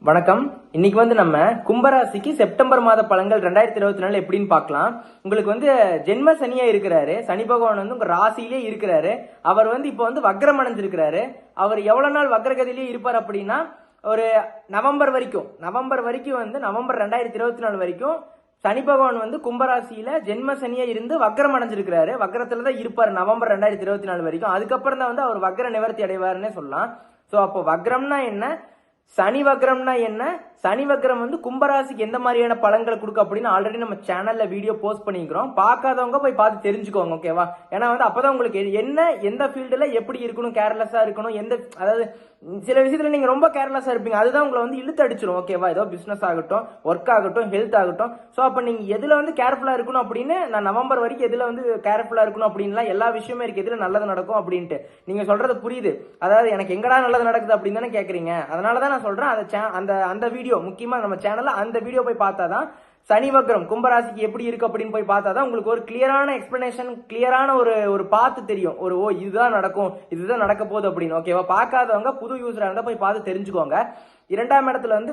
வணக்கம். இன்னைக்கு நம்ம கும்பராசிக்கு செப்டம்பர் மாத பலன்கள் 2024 எப்படின்னு பார்க்கலாம். உங்களுக்கு ஜென்ம சனியா இருக்கிறாரு. சனி பகவான் உங்க ராசியிலே இருக்கிறாரு. அவர் இப்போ வக்ரம் அடைஞ்சிருக்கிறாரு. அவர் எவ்வளவு நாள் வக்ரகதியிலே இருப்பார் அப்படின்னா ஒரு நவம்பர் வரைக்கும் நவம்பர் 2024 வரைக்கும் சனி பகவான் கும்பராசியில ஜென்ம சனியா இருந்து வக்ரம் அடைஞ்சிருக்கிறாரு. வக்ரத்துல தான் இருப்பார் நவம்பர் 2024 வரைக்கும். அதுக்கப்புறம் தான் அவர் வக்ர நிவர்த்தி அடைவாருன்னே சொல்லலாம். சோ அப்போ வக்ரம்னா என்ன, சனி வக்ரம்னா என்ன, சனி வக்ரம் கும்பராசிக்கு எந்த மாதிரியான பலன்களை கொடுக்க அப்படின்னு ஆல்ரெடி நம்ம சேனல்ல வீடியோ போஸ்ட் பண்ணிக்கிறோம். பார்க்காதவங்க போய் பார்த்து தெரிஞ்சுக்கோங்க. ஓகேவா? ஏன்னா அப்பதான் உங்களுக்கு என்ன எந்த ஃபீல்டுல எப்படி இருக்கணும், கேர்லெஸ்ஸா இருக்கணும், அதாவது சில விஷயத்துல நீங்க ரொம்ப கேர்லெஸ்ஸா இருப்பீங்க, அதுதான் உங்களை இழுத்து அடிச்சிடும். ஓகேவா? ஏதோ பிசினஸ் ஆகட்டும், ஒர்க் ஆகட்டும், ஹெல்த் ஆகட்டும். சோ அப்ப நீங்க எதுல கேர்ஃபுல்லா இருக்கணும் அப்படின்னு நான் நவம்பர் வரைக்கும் எதுல கேர்ஃபுல்லா இருக்கணும் அப்படின்லாம் எல்லா விஷயமே இருக்கு. எதுல நல்லது நடக்கும் அப்படின்ட்டு நீங்க சொல்றது புரியுது. அதாவது எனக்கு எங்கடா நல்லது நடக்குது அப்படின்னு தானே கேக்குறீங்க. அதனாலதான் நான் சொல்றேன் அந்த வீடியோ முக்கியமா நம்ம சேனல்ல அந்த வீடியோ போய் பார்த்தாதான் சனி வக்ரம் கும்பராசிக்கு எப்படி இருக்கு அப்படின்னு போய் பார்த்தாதான் உங்களுக்கு ஒரு கிளியரான எக்ஸ்பிளனேஷன், கிளியரான ஒரு பாத்து தெரியும். இதுதான் நடக்கும், இதுதான் நடக்க போகுது அப்படின்னு. ஓகேவா? பார்க்காதவங்க புது யூசரா இருந்தா போய் பார்த்து தெரிஞ்சுக்கோங்க. 2ஆம் இடத்துல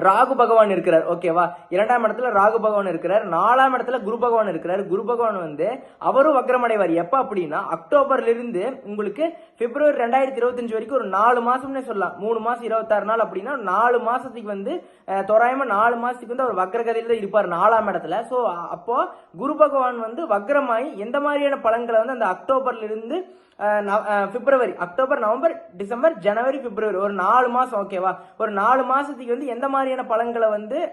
ராகு பகவான் இருக்கிறார். ஓகேவா? 2ஆம் இடத்துல ராகு பகவான் இருக்கிறார். 4ஆம் இடத்துல குரு பகவான் இருக்கிறார். குரு பகவான் அவரும் வக்ரம் அடைவார். எப்ப அப்படின்னா அக்டோபர்ல இருந்து உங்களுக்கு பிப்ரவரி 2025 வரைக்கும் ஒரு 4 மாசம்னே சொல்லலாம். 3 மாசம் 26 நாள் அப்படின்னா 4 மாசத்துக்கு தோராயமா 4 மாசத்துக்கு அவர் வக்ரகதியில தான் இருப்பார் 4ஆம் இடத்துல. சோ அப்போ குரு பகவான் வக்ரமாயி எந்த மாதிரியான பலன்களை அந்த அக்டோபர்ல இருந்து பிப்ரவரி, அக்டோபர், நவம்பர், டிசம்பர், ஜனவரி, பிப்ரவரி ஒரு 4 மாசம். ஓகேவா? ஒரு 4 மாசத்துக்கு எந்த மாதிரியான பலன்களை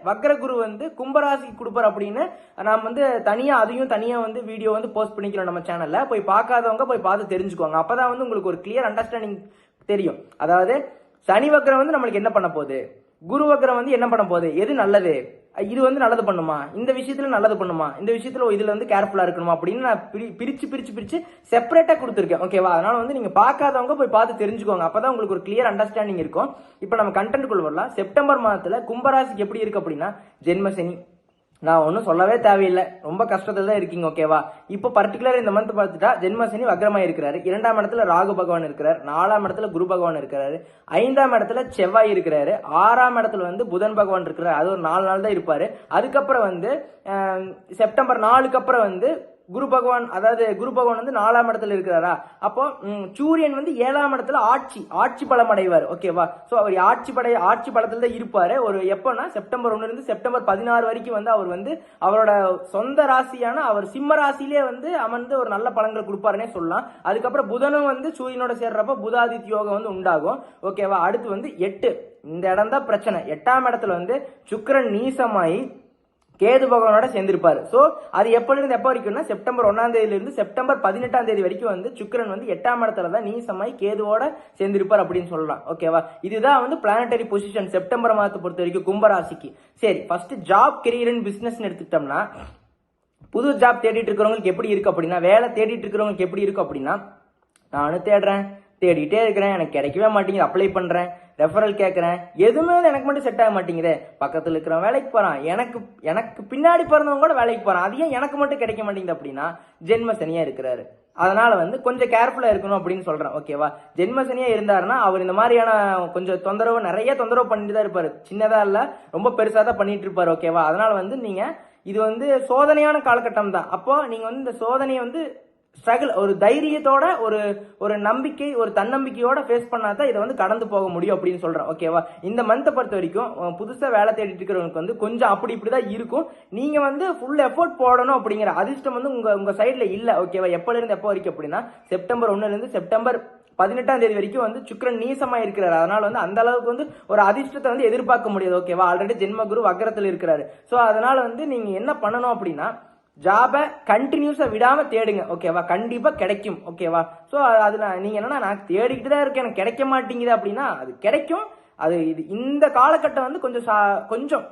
வக்ர குரு கும்பராசிக்கு கொடுப்பார் அப்படின்னு நாம் தனியா அதையும் தனியா வீடியோ போஸ்ட் பண்ணிக்கிறோம் நம்ம சேனல்ல. போய் பார்க்காதவங்க போய் பார்த்து தெரிஞ்சுக்கோங்க. அப்பதான் உங்களுக்கு ஒரு கிளியர் அண்டர்ஸ்டாண்டிங் தெரியும். அதாவது சனி வக்ரம் நம்மளுக்கு என்ன பண்ண போகுது, குரு வக்ரம் என்ன பண்ண போகுது, எது நல்லது, இது நல்லது பண்ணுமா, இந்த விஷயத்துல நல்லது பண்ணுமா, இந்த விஷயத்துல இதுல கேர்ஃபுல்லா இருக்கணுமா அப்படின்னு நான் பிரிச்சு செப்பரேட்டா கொடுத்துருக்கேன். ஓகேவா? அதனால நீங்க பார்க்காதவங்க போய் பார்த்து தெரிஞ்சுக்கோங்க. அப்பதான் உங்களுக்கு ஒரு கிளியர் அண்டர்ஸ்டாண்டிங் இருக்கும். இப்ப நம்ம கண்டென்ட் குள்ள வரலாம். செப்டம்பர் மாதத்துல கும்பராசிக்கு எப்படி இருக்கு அப்படின்னா ஜென்மசனி நான் ஒன்னும் சொல்லவே தேவையில்லை, ரொம்ப கஷ்டத்துல தான் இருக்கீங்க. ஓகேவா? இப்போ பர்டிகுலர் இந்த மந்த் பார்த்துட்டா ஜென்மசனி வக்ரமா இருக்கிறாரு. 2ஆம் இடத்துல ராகு பகவான் இருக்கிறார். 4ஆம் இடத்துல குரு பகவான் இருக்கிறாரு. 5ஆம் இடத்துல செவ்வாய் இருக்கிறாரு. 6ஆம் இடத்துல புதன் பகவான் இருக்கிறாரு. அது ஒரு 4 நாள் தான் இருப்பாரு. அதுக்கப்புறம் செப்டம்பர் 4க்கு அப்புறம் குரு பகவான் 4ஆம் இடத்துல இருக்கிறாரா. அப்போ சூரியன் 7ஆம் இடத்துல ஆட்சி பலம் அடைவார். ஓகேவா? சோ அவர் ஆட்சி பலத்துல தான் இருப்பாரு. ஒரு எப்பன்னா செப்டம்பர் 1 இருந்து செப்டம்பர் 16 வரைக்கும் அவர் அவரோட சொந்த ராசியான அவர் சிம்ம ராசியிலே அமர்ந்து ஒரு நல்ல பலன்களை கொடுப்பாருன்னே சொல்லலாம். அதுக்கப்புறம் புதனும் சூரியனோட சேர்றப்ப புதாதித்ய யோகம் உண்டாகும். ஓகேவா? அடுத்து 8 இந்த இடம் தான் பிரச்சனை. 8ஆம் இடத்துல சுக்கிரன் நீசமாயி கேது பகவானோட சேர்ந்திருப்பாரு. சோ அது எப்ப வரைக்கும்னா செப்டம்பர் 1ஆம் தேதியில இருந்து செப்டம்பர் 18ஆம் தேதி வரைக்கும் சுக்கிரன் 8ஆம் இடத்துல தான் நீசமாய் கேதுவோட சேர்ந்திருப்பார் அப்படின்னு சொல்லலாம். ஓகேவா? இதுதான் பிளானட்டரி பொசிஷன் செப்டம்பர் மாதத்தை பொறுத்த வரைக்கும் கும்பராசிக்கு. சரி, first job, career and business எடுத்துக்கிட்டோம்னா புது ஜாப் தேடிட்டு இருக்கிறவங்களுக்கு எப்படி இருக்கு அப்படின்னா, வேலை தேடிட்டு இருக்கிறவங்களுக்கு எப்படி இருக்கு அப்படின்னா, நானும் தேடிட்டே இருக்கிறேன், எனக்கு கிடைக்கவே மாட்டேங்குது, அப்ளை பண்றேன், ரெஃபரல் கேட்கறேன், எதுவுமே எனக்கு மட்டும் செட் ஆக மாட்டேங்குது. பக்கத்துல இருக்கிறவன் வேலைக்கு போறான், எனக்கு பின்னாடி பிறந்தவங்க கூட வேலைக்கு போறான், அது ஏன் எனக்கு மட்டும் கிடைக்க மாட்டேங்குது அப்படின்னா ஜென்ம சனியா இருக்கிறாரு. அதனால கொஞ்சம் கேர்ஃபுல்லா இருக்கணும் அப்படின்னு சொல்றேன். ஓகேவா? ஜென்ம சனியா இருந்தாருன்னா அவர் இந்த மாதிரியான கொஞ்சம் நிறைய தொந்தரவு பண்ணிட்டு தான் இருப்பாரு. சின்னதா இல்ல, ரொம்ப பெருசா தான் பண்ணிட்டு இருப்பாரு. ஓகேவா? அதனால நீங்க இது சோதனையான காலகட்டம் தான். அப்போ நீங்க இந்த சோதனையை ஸ்ட்ரகிள் ஒரு தைரியத்தோட ஒரு நம்பிக்கை, ஒரு தன்னம்பிக்கையோட ஃபேஸ் பண்ணாதான் இதை கடந்து போக முடியும் அப்படின்னு சொல்றேன். ஓகேவா? இந்த மந்தை பொறுத்த வரைக்கும் புதுசா வேலை தேடிட்டு இருக்கிறவங்களுக்கு கொஞ்சம் அப்படி இப்படிதான் இருக்கும். நீங்க ஃபுல் எஃபோர்ட் போடணும் அப்படிங்கிற அதிர்ஷ்டம் உங்க சைட்ல இல்ல. ஓகேவா? எப்பல இருந்து எப்போ வரைக்கும் அப்படின்னா செப்டம்பர் 1ல இருந்து செப்டம்பர் 18ஆம் தேதி வரைக்கும் சுக்கிரன் நீசமா இருக்கிறாரு. அதனால அந்த அளவுக்கு ஒரு அதிர்ஷ்டத்தை எதிர்பார்க்க முடியாது. ஓகேவா? ஆல்ரெடி ஜென்ம குரு வக்ரத்துல இருக்கிறாரு. சோ அதனால நீங்க என்ன பண்ணணும் அப்படின்னா ஜாப கண்டினியூஸா விடாம தேடுங்க. ஓகேவா? கண்டிப்பா கிடைக்கும். ஓகேவா? சோ அதுல நீங்க என்னன்னா நான் தேடிக்கிட்டு தான் இருக்கேன், எனக்கு கிடைக்க மாட்டேங்குது அப்படின்னா அது கிடைக்கும். அது இந்த காலகட்டம் கொஞ்சம்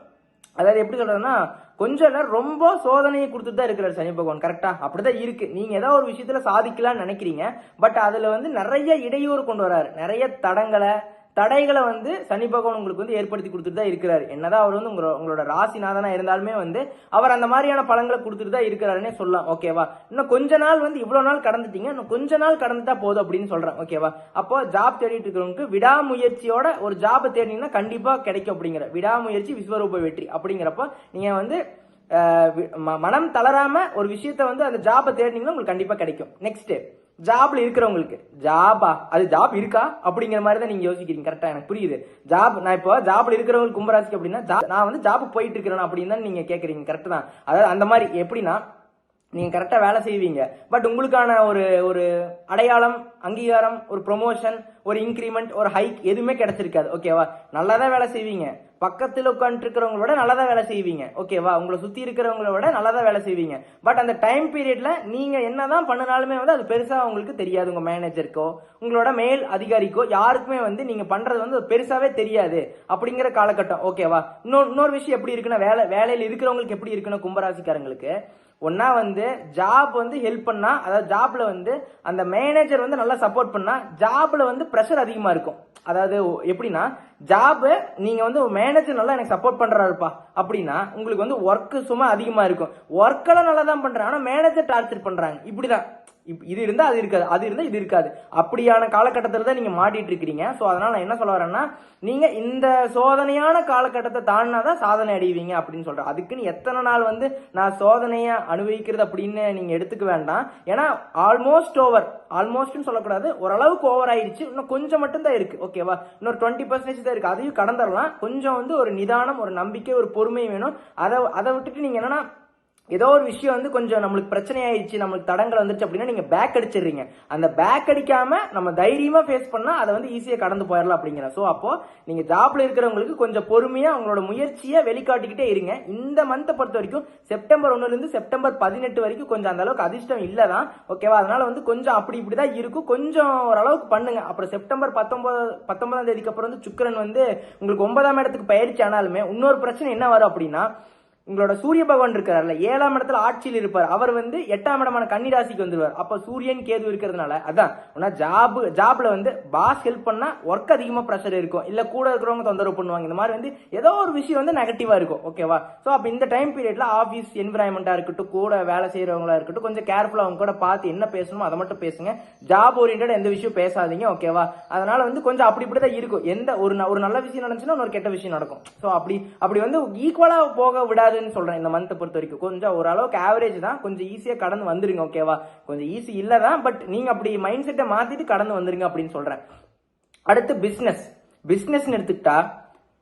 அதாவது எப்படி சொல்றதுன்னா கொஞ்சம் ரொம்ப சோதனையை கொடுத்துட்டு தான் இருக்கிறார் சனி பகவான். கரெக்டா? அப்படிதான் இருக்கு. நீங்க ஏதாவது ஒரு விஷயத்துல சாதிக்கலாம்னு நினைக்கிறீங்க, பட் அதுல நிறைய இடையூறு கொண்டு வராரு, நிறைய தடங்களை, தடைகளை வந்து சனி பகவான் உங்களுக்கு வந்து ஏற்படுத்தி கொடுத்துட்டு தான் இருக்கிறாரு. என்னதான் அவர் வந்து உங்களோட ராசிநாதனா இருந்தாலுமே வந்து அவர் அந்த மாதிரியான பலன்களை கொடுத்துட்டு தான் இருக்கிறாருன்னே சொல்லலாம். ஓகேவா? இன்னும் கொஞ்ச நாள் வந்து இவ்வளவு நாள் கடந்துட்டீங்க, இன்னும் கொஞ்ச நாள் கடந்துட்டா போதும் அப்படின்னு சொல்றேன். ஓகேவா? அப்போ ஜாப் தேடிட்டு இருக்கிறவங்களுக்கு விடாமுயற்சியோட ஒரு ஜாப் தேடினீங்கன்னா கண்டிப்பா கிடைக்கும் அப்படிங்கிற விடாமுயற்சி விஸ்வரூப வெற்றி அப்படிங்கிறப்ப நீங்க வந்து மனம் தளராம ஒரு விஷயத்த வந்து அந்த ஜாபை தேடினீங்கன்னா உங்களுக்கு கண்டிப்பா கிடைக்கும். நெக்ஸ்ட், ஜாப்ல இருக்கிறவங்களுக்கு ஜாபா அது ஜாப் இருக்கா அப்படிங்கிற மாதிரி தான் நீங்க யோசிக்கிறீங்க. கரெக்டா? எனக்கு புரியுது. ஜாப் நான் இப்போ ஜாப்ல இருக்கிறவங்களுக்கு கும்பராசிக்கு அப்படின்னா நான் வந்து ஜாப் போயிட்டு இருக்கிறேன் அப்படின்னு தான் நீங்க கேக்குறீங்க. கரெக்ட் தான். அதாவது அந்த மாதிரி எப்படின்னா நீங்க கரெக்டா வேலை செய்வீங்க, பட் உங்களுக்கான ஒரு ஒரு அடையாளம், அங்கீகாரம், ஒரு ப்ரொமோஷன், ஒரு இன்கிரிமெண்ட், ஒரு ஹைக் எதுவுமே கிடைச்சிருக்காது. ஓகேவா? நல்லா தான் வேலை செய்வீங்க, பக்கத்தில் உட்காந்து இருக்கிறவங்களோட நல்லா தான் வேலை செய்வீங்க. ஓகேவா? உங்களை சுத்தி இருக்கிறவங்கள விட நல்லா தான் வேலை செய்வீங்க. பட் அந்த டைம் பீரியட்ல நீங்க என்னதான் பண்ணினாலுமே வந்து அது பெருசா உங்களுக்கு தெரியாது. உங்க மேனேஜருக்கோ உங்களோட மேல் அதிகாரிக்கோ யாருக்குமே வந்து நீங்க பண்றது வந்து பெருசாவே தெரியாது அப்படிங்கிற காலகட்டம். ஓகேவா? இன்னொரு விஷயம் எப்படி இருக்குன்னா, வேலையில இருக்கிறவங்களுக்கு எப்படி இருக்குன்னா, கும்பராசிக்காரங்களுக்கு ஒன்னா வந்து ஜாப் வந்து ஹெல்ப் பண்ணா, அதாவது ஜாப்ல வந்து அந்த மேனேஜர் வந்து நல்லா சப்போர்ட் பண்ணா ஜாப்ல வந்து பிரஷர் அதிகமா இருக்கும். அதாவது எப்படின்னா, ஜாப் நீங்க வந்து மேனேஜர் நல்லா எனக்கு சப்போர்ட் பண்றாருப்பா அப்படின்னா உங்களுக்கு வந்து ஒர்க் சும்மா அதிகமா இருக்கும். ஒர்க்கெல்லாம் நல்லா தான் பண்றாங்க, ஆனா மேனேஜர் டார்ச்சர் பண்றாங்க. இப்படிதான் இது இருந்தா அது இருக்காது, அது இருந்தா இது இருக்காது. அப்படியான காலகட்டத்தில் தான் நீங்க மாட்டிட்டு இருக்கிறீங்க. சோ அதனால நான் என்ன சொல்ல வரேன்னா, நீங்க இந்த சோதனையான காலகட்டத்தை தாண்டினாதான் சாதனை அடைவீங்க அப்படின்னு சொல்றேன். அதுக்குன்னு எத்தனை நாள் வந்து நான் சோதனையை அனுபவிக்கிறது அப்படின்னு நீங்க எடுத்துக்க வேண்டாம். ஏன்னா ஆல்மோஸ்ட் சொல்லக்கூடாது, ஓரளவுக்கு ஓவர் ஆயிடுச்சு. இன்னும் கொஞ்சம் மட்டும் தான் இருக்கு. ஓகேவா? இன்னொரு 20% தான் இருக்கு. அதையும் கடந்துடலாம். கொஞ்சம் வந்து ஒரு நிதானம், ஒரு நம்பிக்கை, ஒரு பொறுமை வேணும். அதை விட்டுட்டு நீங்க என்னன்னா ஏதோ ஒரு விஷயம் வந்து கொஞ்சம் நம்மளுக்கு பிரச்சனை ஆயிடுச்சு, நம்மளுக்கு தடங்கள் வந்துருச்சு அப்படின்னா நீங்க பேக் அடிச்சிடுறீங்க. அந்த பேக் அடிக்காம நம்ம தைரியமா ஃபேஸ் பண்ணா அதை வந்து ஈஸியா கடந்து போயிடலாம் அப்படிங்கிற. சோ அப்போ நீங்க ஜாப்ல இருக்கிறவங்களுக்கு கொஞ்சம் பொறுமையா அவங்களோட முயற்சியை வெளிக்காட்டிக்கிட்டே இருங்க. இந்த மந்தை பொறுத்த வரைக்கும் செப்டம்பர் 1 இருந்து செப்டம்பர் 18 வரைக்கும் கொஞ்சம் அந்த அளவுக்கு அதிர்ஷ்டம் இல்லதான். ஓகேவா? அதனால வந்து கொஞ்சம் அப்படி இப்படிதான் இருக்கும். கொஞ்சம் ஓரளவுக்கு பண்ணுங்க. அப்புறம் செப்டம்பர் 19ஆம் தேதிக்கு அப்புறம் வந்து சுக்கிரன் வந்து உங்களுக்கு 9ஆம் இடத்துக்கு பயிற்சி ஆனாலுமே இன்னொரு பிரச்சனை என்ன வரும் அப்படின்னா, உங்களோட சூரிய பகவான் இருக்கிறார்ல 7ஆம் இடத்துல ஆட்சியில் இருப்பார். அவர் வந்து 8ஆம் இடமான கன்னிராசிக்கு வந்துருவார். அப்ப சூரியன் கேது இருக்கிறதுனால அதான் ஜாப்ல வந்து பாஸ் ஹெல்ப் பண்ணா ஒர்க் அதிகமா பிரஷர் இருக்கும், இல்ல கூட இருக்கிறவங்க தொந்தரவு பண்ணுவாங்க. இந்த மாதிரி வந்து ஏதோ ஒரு விஷயம் வந்து நெகட்டிவா இருக்கும். ஓகேவா? சோ அப்ப இந்த டைம் பீரியட்ல ஆபீஸ் என்விரான்மெண்டா இருக்கட்டும், கூட வேலை செய்யறவங்களா இருக்கட்டும், கொஞ்சம் கேர்ஃபுல்லா அவங்க கூட பார்த்து என்ன பேசணுமோ அதை மட்டும் பேசுங்க. ஜாப் ஓரியன்டா எந்த விஷயம் பேசாதீங்க. ஓகேவா? அதனால வந்து கொஞ்சம் அப்படி இப்படிதான் இருக்கும். எந்த ஒரு நல்ல விஷயம் நடந்துச்சுன்னா ஒரு கெட்ட விஷயம் நடக்கும். சோ அப்படி வந்து ஈக்குவலா போக விடாது சொல்றேன். இந்த மந்த் பொறுத்த வரைக்கும் கொஞ்சம் ஓரளவுக்கு ஆவரேஜ் தான், கொஞ்சம் ஈஸியா கடந்து வந்துருங்க. ஓகேவா? கொஞ்சம் ஈஸி இல்லதான், பட் நீங்க அப்படி மைண்ட் செட்டை மாத்திட்டு கடந்து வந்துருங்க அப்படின்னு சொல்றேன். அடுத்து பிசினஸ் எடுத்துக்கிட்டா,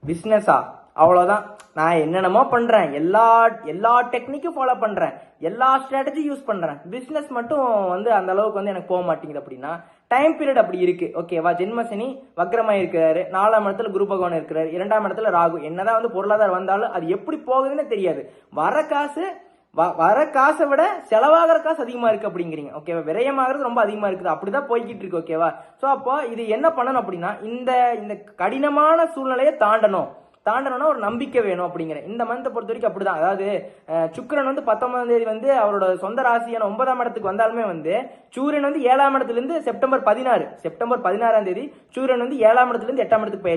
பிசினஸா அவ்வளவுதான். நான் என்னென்னமோ பண்றேன், எல்லா டெக்னிக்கும் ஃபாலோ பண்றேன், எல்லா ஸ்ட்ராட்டஜி யூஸ் பண்றேன், பிசினஸ் மட்டும் வந்து அந்த அளவுக்கு வந்து எனக்கு போக மாட்டேங்குது அப்படின்னா டைம் பீரியட் அப்படி இருக்கு. ஓகேவா? ஜென்மசனி வக்ரமா இருக்கிறாரு, 4ஆம் இடத்துல குரு பகவான் இருக்கிறாரு, 2ஆம் இடத்துல ராகு. என்னதான் வந்து பொருளாதாரம் வந்தாலும் அது எப்படி போகுதுன்னு தெரியாது. வர காசை விட செலவாகிற காசு அதிகமா இருக்கு அப்படிங்கிறீங்க. ஓகேவா? விரயமாகிறது ரொம்ப அதிகமா இருக்குது. அப்படிதான் போய்கிட்டு இருக்கு. ஓகேவா? சோ அப்போ இது என்ன பண்ணணும் அப்படின்னா, இந்த கடினமான சூழ்நிலையை தாண்டணும்னா ஒரு நம்பிக்கை வேணும் அப்படிங்கிற. இந்த மந்தை பொறுத்த வரைக்கும் அப்படிதான். அதாவது சுக்கிரன் வந்து 19ஆம் தேதி வந்து அவரோட சொந்த ராசியான 9ஆம் இடத்துக்கு வந்தாலுமே வந்து சூரியன் வந்து 7ஆம் இடத்துல இருந்து செப்டம்பர் 16ஆம் தேதி சூரியன் வந்து 7ஆம் இடத்துல இருந்து 8ஆம் இடத்துக்கு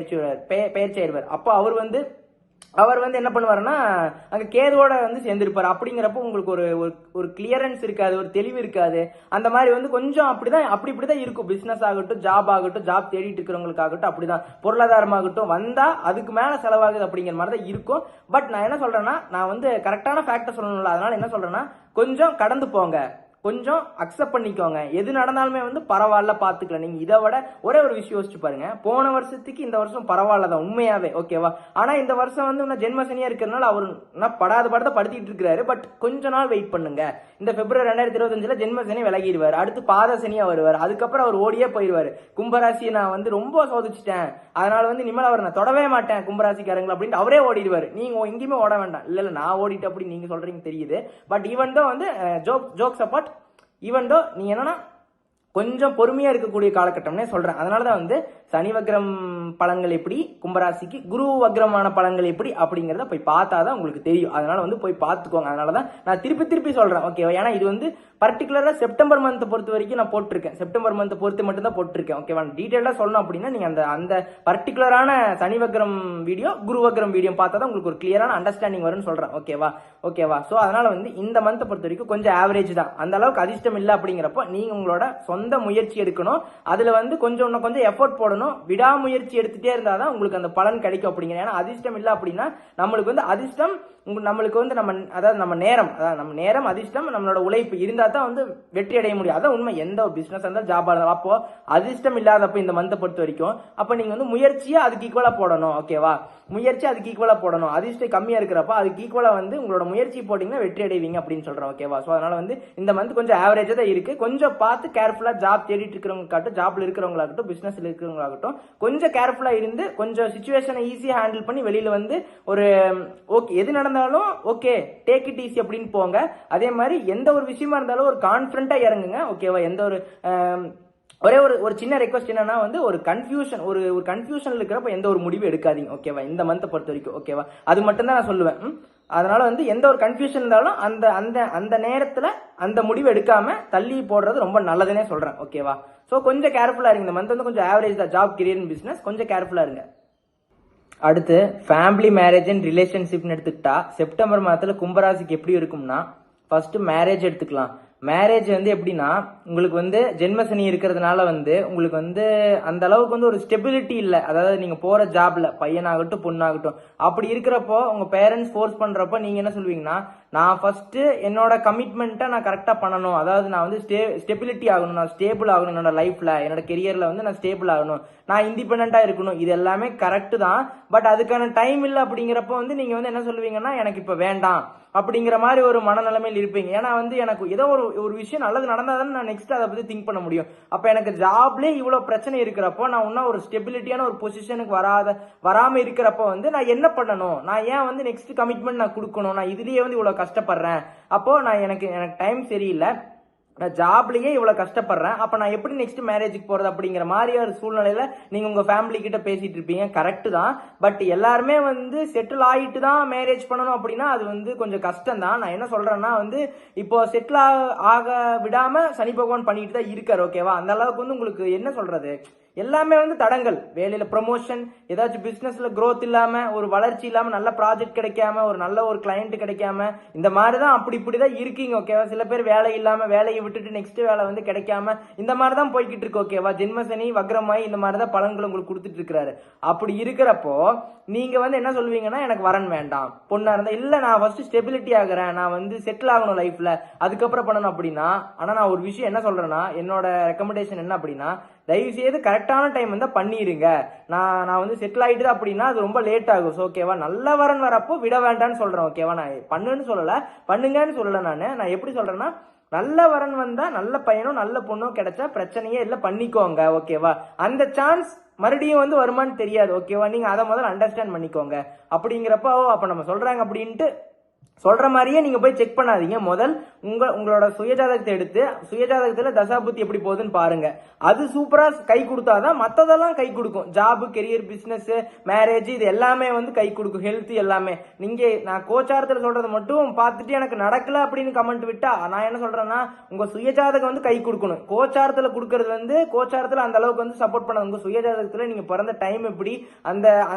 பயிற்சி ஆயிடுவார். அப்போ அவர் வந்து என்ன பண்ணுவாருன்னா அங்க கேதுவோட வந்து சேர்ந்திருப்பாரு. அப்படிங்கிறப்ப உங்களுக்கு ஒரு கிளியரன்ஸ் இருக்காது, ஒரு தெளிவு இருக்காது. அந்த மாதிரி வந்து கொஞ்சம் இப்படிதான் இருக்கும். பிசினஸ் ஆகட்டும், ஜாப் தேடிட்டு இருக்கிறவங்களுக்காகட்டும் அப்படிதான். பொருளாதாரமாகட்டும் வந்தா அதுக்கு மேல செலவாகுது அப்படிங்கிற மாதிரி தான் இருக்கும். பட் நான் என்ன சொல்றேன்னா, நான் வந்து கரெக்டான ஃபேக்டர் சொல்லணும்ல, அதனால என்ன சொல்றேன்னா கொஞ்சம் கடந்து போங்க, கொஞ்சம் அக்செப்ட் பண்ணிக்கோங்க. எது நடந்தாலுமே வந்து பரவாயில்ல, பாத்துக்கலாம். நீங்க இதை விட ஒரே ஒரு விஷயம் யோசிச்சு பாருங்க, போன வருஷத்துக்கு இந்த வருஷம் பரவாயில்லதான் உண்மையாவே. ஓகேவா? ஆனா இந்த வருஷம் வந்து இன்னும் ஜென்மசனியா இருக்கிறதுனால அவர் படாத படுத்திட்டு இருக்கிறாரு. பட் கொஞ்ச நாள் வெயிட் பண்ணுங்க. இந்த பிப்ரவரி 2025 ஜென்மசனி விலகிடுவார். அடுத்து பாத சனியா வருவார். அதுக்கப்புறம் அவர் ஓடியே போயிடுவாரு. கும்பராசியை நான் வந்து ரொம்ப சோதிச்சுட்டேன், அதனால வந்து இனிமேல் அவர் நான் தொடவே மாட்டேன் கும்பராசிக்காரங்களை அப்படின்ட்டு அவரே ஓடிடுவாரு. நீங்க எங்கேயுமே ஓட வேண்டாம். இல்ல நான் ஓடிட்டு அப்படி நீங்க சொல்றீங்க தெரியுது. பட் ஈவன் தான் வந்து ஜோக்ஸ் அப்பார்ட், ஈவன் தோ நீங்க என்னன்னா கொஞ்சம் பொறுமையா இருக்கக்கூடிய காலகட்டம்னே சொல்றேன். அதனாலதான் வந்து சனி வக்ரம் பலன்கள் எப்படி, கும்பராசிக்கு குரு வக்ரமான பலன்கள் எப்படி அப்படிங்கறத போய் பார்த்தாதான் உங்களுக்கு தெரியும். அதனால வந்து போய் பார்த்துக்கோங்க. அதனாலதான் நான் திருப்பி சொல்றேன். ஓகேவா? ஏன்னா இது வந்து பர்டிகுலரா செப்டம்பர் மந்த் பொறுத்த வரைக்கும் நான் போட்டிருக்கேன். செப்டம்பர் மந்த் பொறுத்து மட்டும் தான் போட்டிருக்கேன். ஓகேவா? டீடைலா சொல்லணும் அப்படின்னா நீங்க அந்த அந்த பர்டிகுலரான சனி வக்ரம் வீடியோ, குரு வக்ரம் வீடியோ பார்த்தா தான் உங்களுக்கு ஒரு கிளியரான அண்டர்ஸ்டாண்டிங் வரும்னு சொல்றேன். ஓகேவா? சோ அதனால வந்து இந்த மந்த் பொறுத்த வரைக்கும் கொஞ்சம் ஆவரேஜ் தான். அந்த அளவுக்கு அதிர்ஷ்டம் இல்ல அப்படிங்கிறப்போ நீங்க உங்களோட சொந்த முயற்சி எடுக்கணும். அதுல வந்து கொஞ்சம் எஃபோர்ட் போடணும். விடாமுயற்சி எடுத்துட்டே இருந்தாதான் உங்களுக்கு அந்த பலன் கிடைக்கும் அப்படிங்கிற. ஏன்னா அதிர்ஷ்டம் இல்ல அப்படின்னா நம்மளுக்கு வந்து அதிர்ஷ்டம் நம்மளுக்கு வந்து நம்ம நேரம் அதிர்ஷ்டம் நம்மளோட உழைப்பு இருந்தா தான் வந்து வெற்றி அடைய முடியும். அதான் உண்மை. எந்த ஒரு பிசினஸ் இருந்தாலும் ஜாபா இருந்தாலும் அப்போ அதிர்ஷ்டம் இல்லாதப்ப இந்த மந்தை பொறுத்த வரைக்கும் அப்ப நீங்க வந்து முயற்சியை அதுக்கு ஈக்குவலா போடணும். ஓகேவா? முயற்சி அதுக்கு ஈக்குவலா போடணும். அதிர்ஷ்டம் கம்மியா இருக்கிறப்ப அதுக்கு ஈக்குவலா வந்து உங்களோட முயற்சி போட்டீங்கன்னா வெற்றி அடைவீங்க அப்படின்னு சொல்றேன். ஓகேவா? சோ அதனால வந்து இந்த மந்த் கொஞ்சம் ஆவரேஜா தான் இருக்கு. கொஞ்சம் பார்த்து கேர்ஃபுல்லா ஜாப் தேடிட்டு இருக்கிறவங்களாகட்டும், ஜாப்ல இருக்கிறவங்களாகட்டும், பிசினஸ்ல இருக்கிறவங்களாகட்டும் கொஞ்சம் கேர்ஃபுல்லா இருந்து கொஞ்சம் சிச்சுவேஷனை ஈஸியா ஹேண்டில் பண்ணி வெளியில வந்து ஒரு ஓகே எது நடந்தாலும் ஓகே டேக் இட் ஈஸி அப்படின்னு போங்க. அதே மாதிரி எந்த ஒரு விஷயமா இருந்தாலும் ஒரு கான்பிடண்டா இறங்குங்க. ஓகேவா? எந்த ஒரு ஒரே ஒரு சின்ன ரெக்வஸ்ட் என்னன்னா வந்து ஒரு கன்ஃபியூஷன் இருக்கிறப்ப எந்த ஒரு முடிவு எடுக்காதீங்க. ஓகேவா? இந்த மந்த் பொறுத்த வரைக்கும். ஓகேவா? அது மட்டும் தான் நான் சொல்லுவேன். அதனால வந்து எந்த ஒரு கன்ஃபியூஷன் இருந்தாலும் அந்த அந்த அந்த நேரத்துல அந்த முடிவு எடுக்காம தள்ளி போடுறது ரொம்ப நல்லதுன்னே சொல்றேன். ஓகேவா? சோ கொஞ்சம் கேர்ஃபுல்லா இருங்க. இந்த மந்த் வந்து கொஞ்சம் ஆவரேஜ் தான். ஜாப், கரியர், பிசினஸ் கொஞ்சம் கேர்ஃபுல்லா இருங்க. அடுத்து ஃபேமிலி, மேரேஜ் அண்ட் ரிலேஷன்ஷிப்னு எடுத்துக்கிட்டா செப்டம்பர் மாதத்துல கும்பராசிக்கு எப்படி இருக்கும்னா ஃபர்ஸ்ட் மேரேஜ் எடுத்துக்கலாம். மேரேஜ் வந்து எப்படின்னா உங்களுக்கு வந்து ஜென்மசனி இருக்கிறதுனால வந்து உங்களுக்கு வந்து அந்த அளவுக்கு வந்து ஒரு ஸ்டெபிலிட்டி இல்லை. அதாவது நீங்க போற ஜாப்ல பையனாகட்டும் பொண்ணாகட்டும் அப்படி இருக்கிறப்போ உங்க பேரண்ட்ஸ் ஃபோர்ஸ் பண்றப்போ நீங்க என்ன சொல்வீங்கன்னா நான் ஃபர்ஸ்ட் என்னோட கமிட்மெண்ட்டை நான் கரெக்டா பண்ணணும். அதாவது நான் வந்து ஸ்டெபிலிட்டி ஆகணும், நான் ஸ்டேபிள் ஆகணும், என்னோட லைஃப்ல என்னோட கெரியர்ல வந்து நான் ஸ்டேபிள் ஆகணும், நான் இண்டிபெண்டா இருக்கணும். இது எல்லாமே கரெக்ட் தான். பட் அதுக்கான டைம் இல்லை அப்படிங்கிறப்ப வந்து நீங்க வந்து என்ன சொல்லுவீங்கன்னா எனக்கு இப்ப வேண்டாம் அப்படிங்கிற மாதிரி ஒரு மனநிலைமையில் இருப்பீங்க. ஏன்னா வந்து எனக்கு ஏதோ ஒரு விஷயம் நல்லது நடந்தாதான் நான் நெக்ஸ்ட் அதை பத்தி திங்க் பண்ண முடியும். அப்ப எனக்கு ஜாப்லயே இவ்வளவு பிரச்சனை இருக்கிறப்போ நான் இன்னும் ஒரு ஸ்டெபிலிட்டியான ஒரு பொசிஷனுக்கு வராம இருக்கிறப்ப வந்து நான் என்ன பண்ணணும், நான் ஏன் வந்து நெக்ஸ்ட் கமிட்மெண்ட் நான் கொடுக்கணும், நான் இதுலயே வந்து இவ்வளவு கஷ்டப்படுறேன், அப்போ நான் எனக்கு டைம் சரியில்லை, நான் ஜாப்லயே இவ்வளவு கஷ்டப்படுறேன், அப்ப நான் எப்படி நெக்ஸ்ட் மேரேஜுக்கு போறது அப்படிங்கிற மாதிரி ஒரு சூழ்நிலையில நீங்க உங்க ஃபேமிலி கிட்ட பேசிட்டு இருப்பீங்க. கரெக்ட் தான். பட் எல்லாருமே வந்து செட்டில் ஆகிட்டு தான் மேரேஜ் பண்ணணும் அப்படின்னா அது வந்து கொஞ்சம் கஷ்டம் தான். நான் என்ன சொல்றேன்னா வந்து இப்போ செட்டில் ஆக விடாம சனி பகவான் பண்ணிட்டு தான் இருக்காரு. ஓகேவா? அந்த அளவுக்கு வந்து உங்களுக்கு என்ன சொல்றது எல்லாமே வந்து தடங்கள், வேலையில ப்ரொமோஷன், ஏதாச்சும் பிசினஸ்ல growth இல்லாம, ஒரு வளர்ச்சி இல்லாம, நல்ல ப்ராஜெக்ட் கிடைக்காம, ஒரு நல்ல ஒரு கிளையண்ட் கிடைக்காம, இந்த மாதிரிதான் இப்படிதான் இருக்கீங்க. ஓகேவா? சில பேர் வேலை இல்லாம வேலையை விட்டுட்டு நெக்ஸ்ட் வேலை வந்து கிடைக்காம இந்த மாதிரிதான் போய்கிட்டு இருக்கு. ஓகேவா? ஜென்மசனி வக்ரமாய் இந்த மாதிரிதான் பலன்கள் உங்களுக்கு கொடுத்துட்டு இருக்கிறாரு. அப்படி இருக்கிறப்போ நீங்க வந்து என்ன சொல்லுவீங்கன்னா எனக்கு வரன் வேண்டாம், பொண்ணா இருந்தா இல்ல நான் ஃபர்ஸ்ட் ஸ்டெபிலிட்டி ஆகுறேன், நான் வந்து செட்டில் ஆகணும் லைஃப்ல, அதுக்கப்புறம் பண்ணணும் அப்படின்னா. ஆனா நான் ஒரு விஷயம் என்ன சொல்றேன்னா என்னோட ரெக்கமெண்டேஷன் என்ன அப்படின்னா தயவு செய்து கரெக்டான டைம் வந்து பண்ணிருங்க. நான் வந்து செட்டில் ஆயிட்டு அப்படின்னா அது ரொம்ப லேட் ஆகும். ஓகேவா? நல்ல வரன் வரப்போ விட வேண்டாம்னு சொல்றேன். ஓகேவா? நான் பண்ணுன்னு சொல்லல, பண்ணுங்கன்னு சொல்லல. நான் எப்படி சொல்றேன்னா நல்ல வரன் வந்தா நல்ல பையனும் நல்ல பொண்ணும் கிடைச்சா பிரச்சனையே இல்லை, பண்ணிக்கோங்க. ஓகேவா? அந்த சான்ஸ் மறுபடியும் வந்து வருமானு தெரியாது. ஓகேவா? நீங்க அதை முதல்ல அண்டர்ஸ்டாண்ட் பண்ணிக்கோங்க. அப்படிங்கிறப்ப அப்ப நம்ம சொல்றாங்க அப்படின்ட்டு சொல்ற மாதிரியே நீங்க போய் செக் பண்ணாதீங்க. முதல் உங்களோட சுயஜாதகத்தை எடுத்து சுயஜாதகத்துல தசாபுத்தி எப்படி போகுதுன்னு பாருங்க. அது சூப்பரா கை கொடுத்தாதான் மத்ததெல்லாம் கை கொடுக்கும். ஜாப், கெரியர், பிசினஸ், மேரேஜ் இது எல்லாமே வந்து கை கொடுக்கும். ஹெல்த் எல்லாமே. நீங்க நான் கோச்சாரத்துல சொல்றது மட்டும் பார்த்துட்டு எனக்கு நடக்கல அப்படின்னு கமெண்ட் விட்டா நான் என்ன சொல்றேன்னா உங்க சுயஜாதகம் வந்து கை கொடுக்கணும். கோச்சாரத்துல கொடுக்கறது வந்து கோச்சாரத்துல அந்த அளவுக்கு வந்து சப்போர்ட் பண்ண உங்க சுயஜாதகத்துல நீங்க பிறந்த டைம் எப்படி, அந்த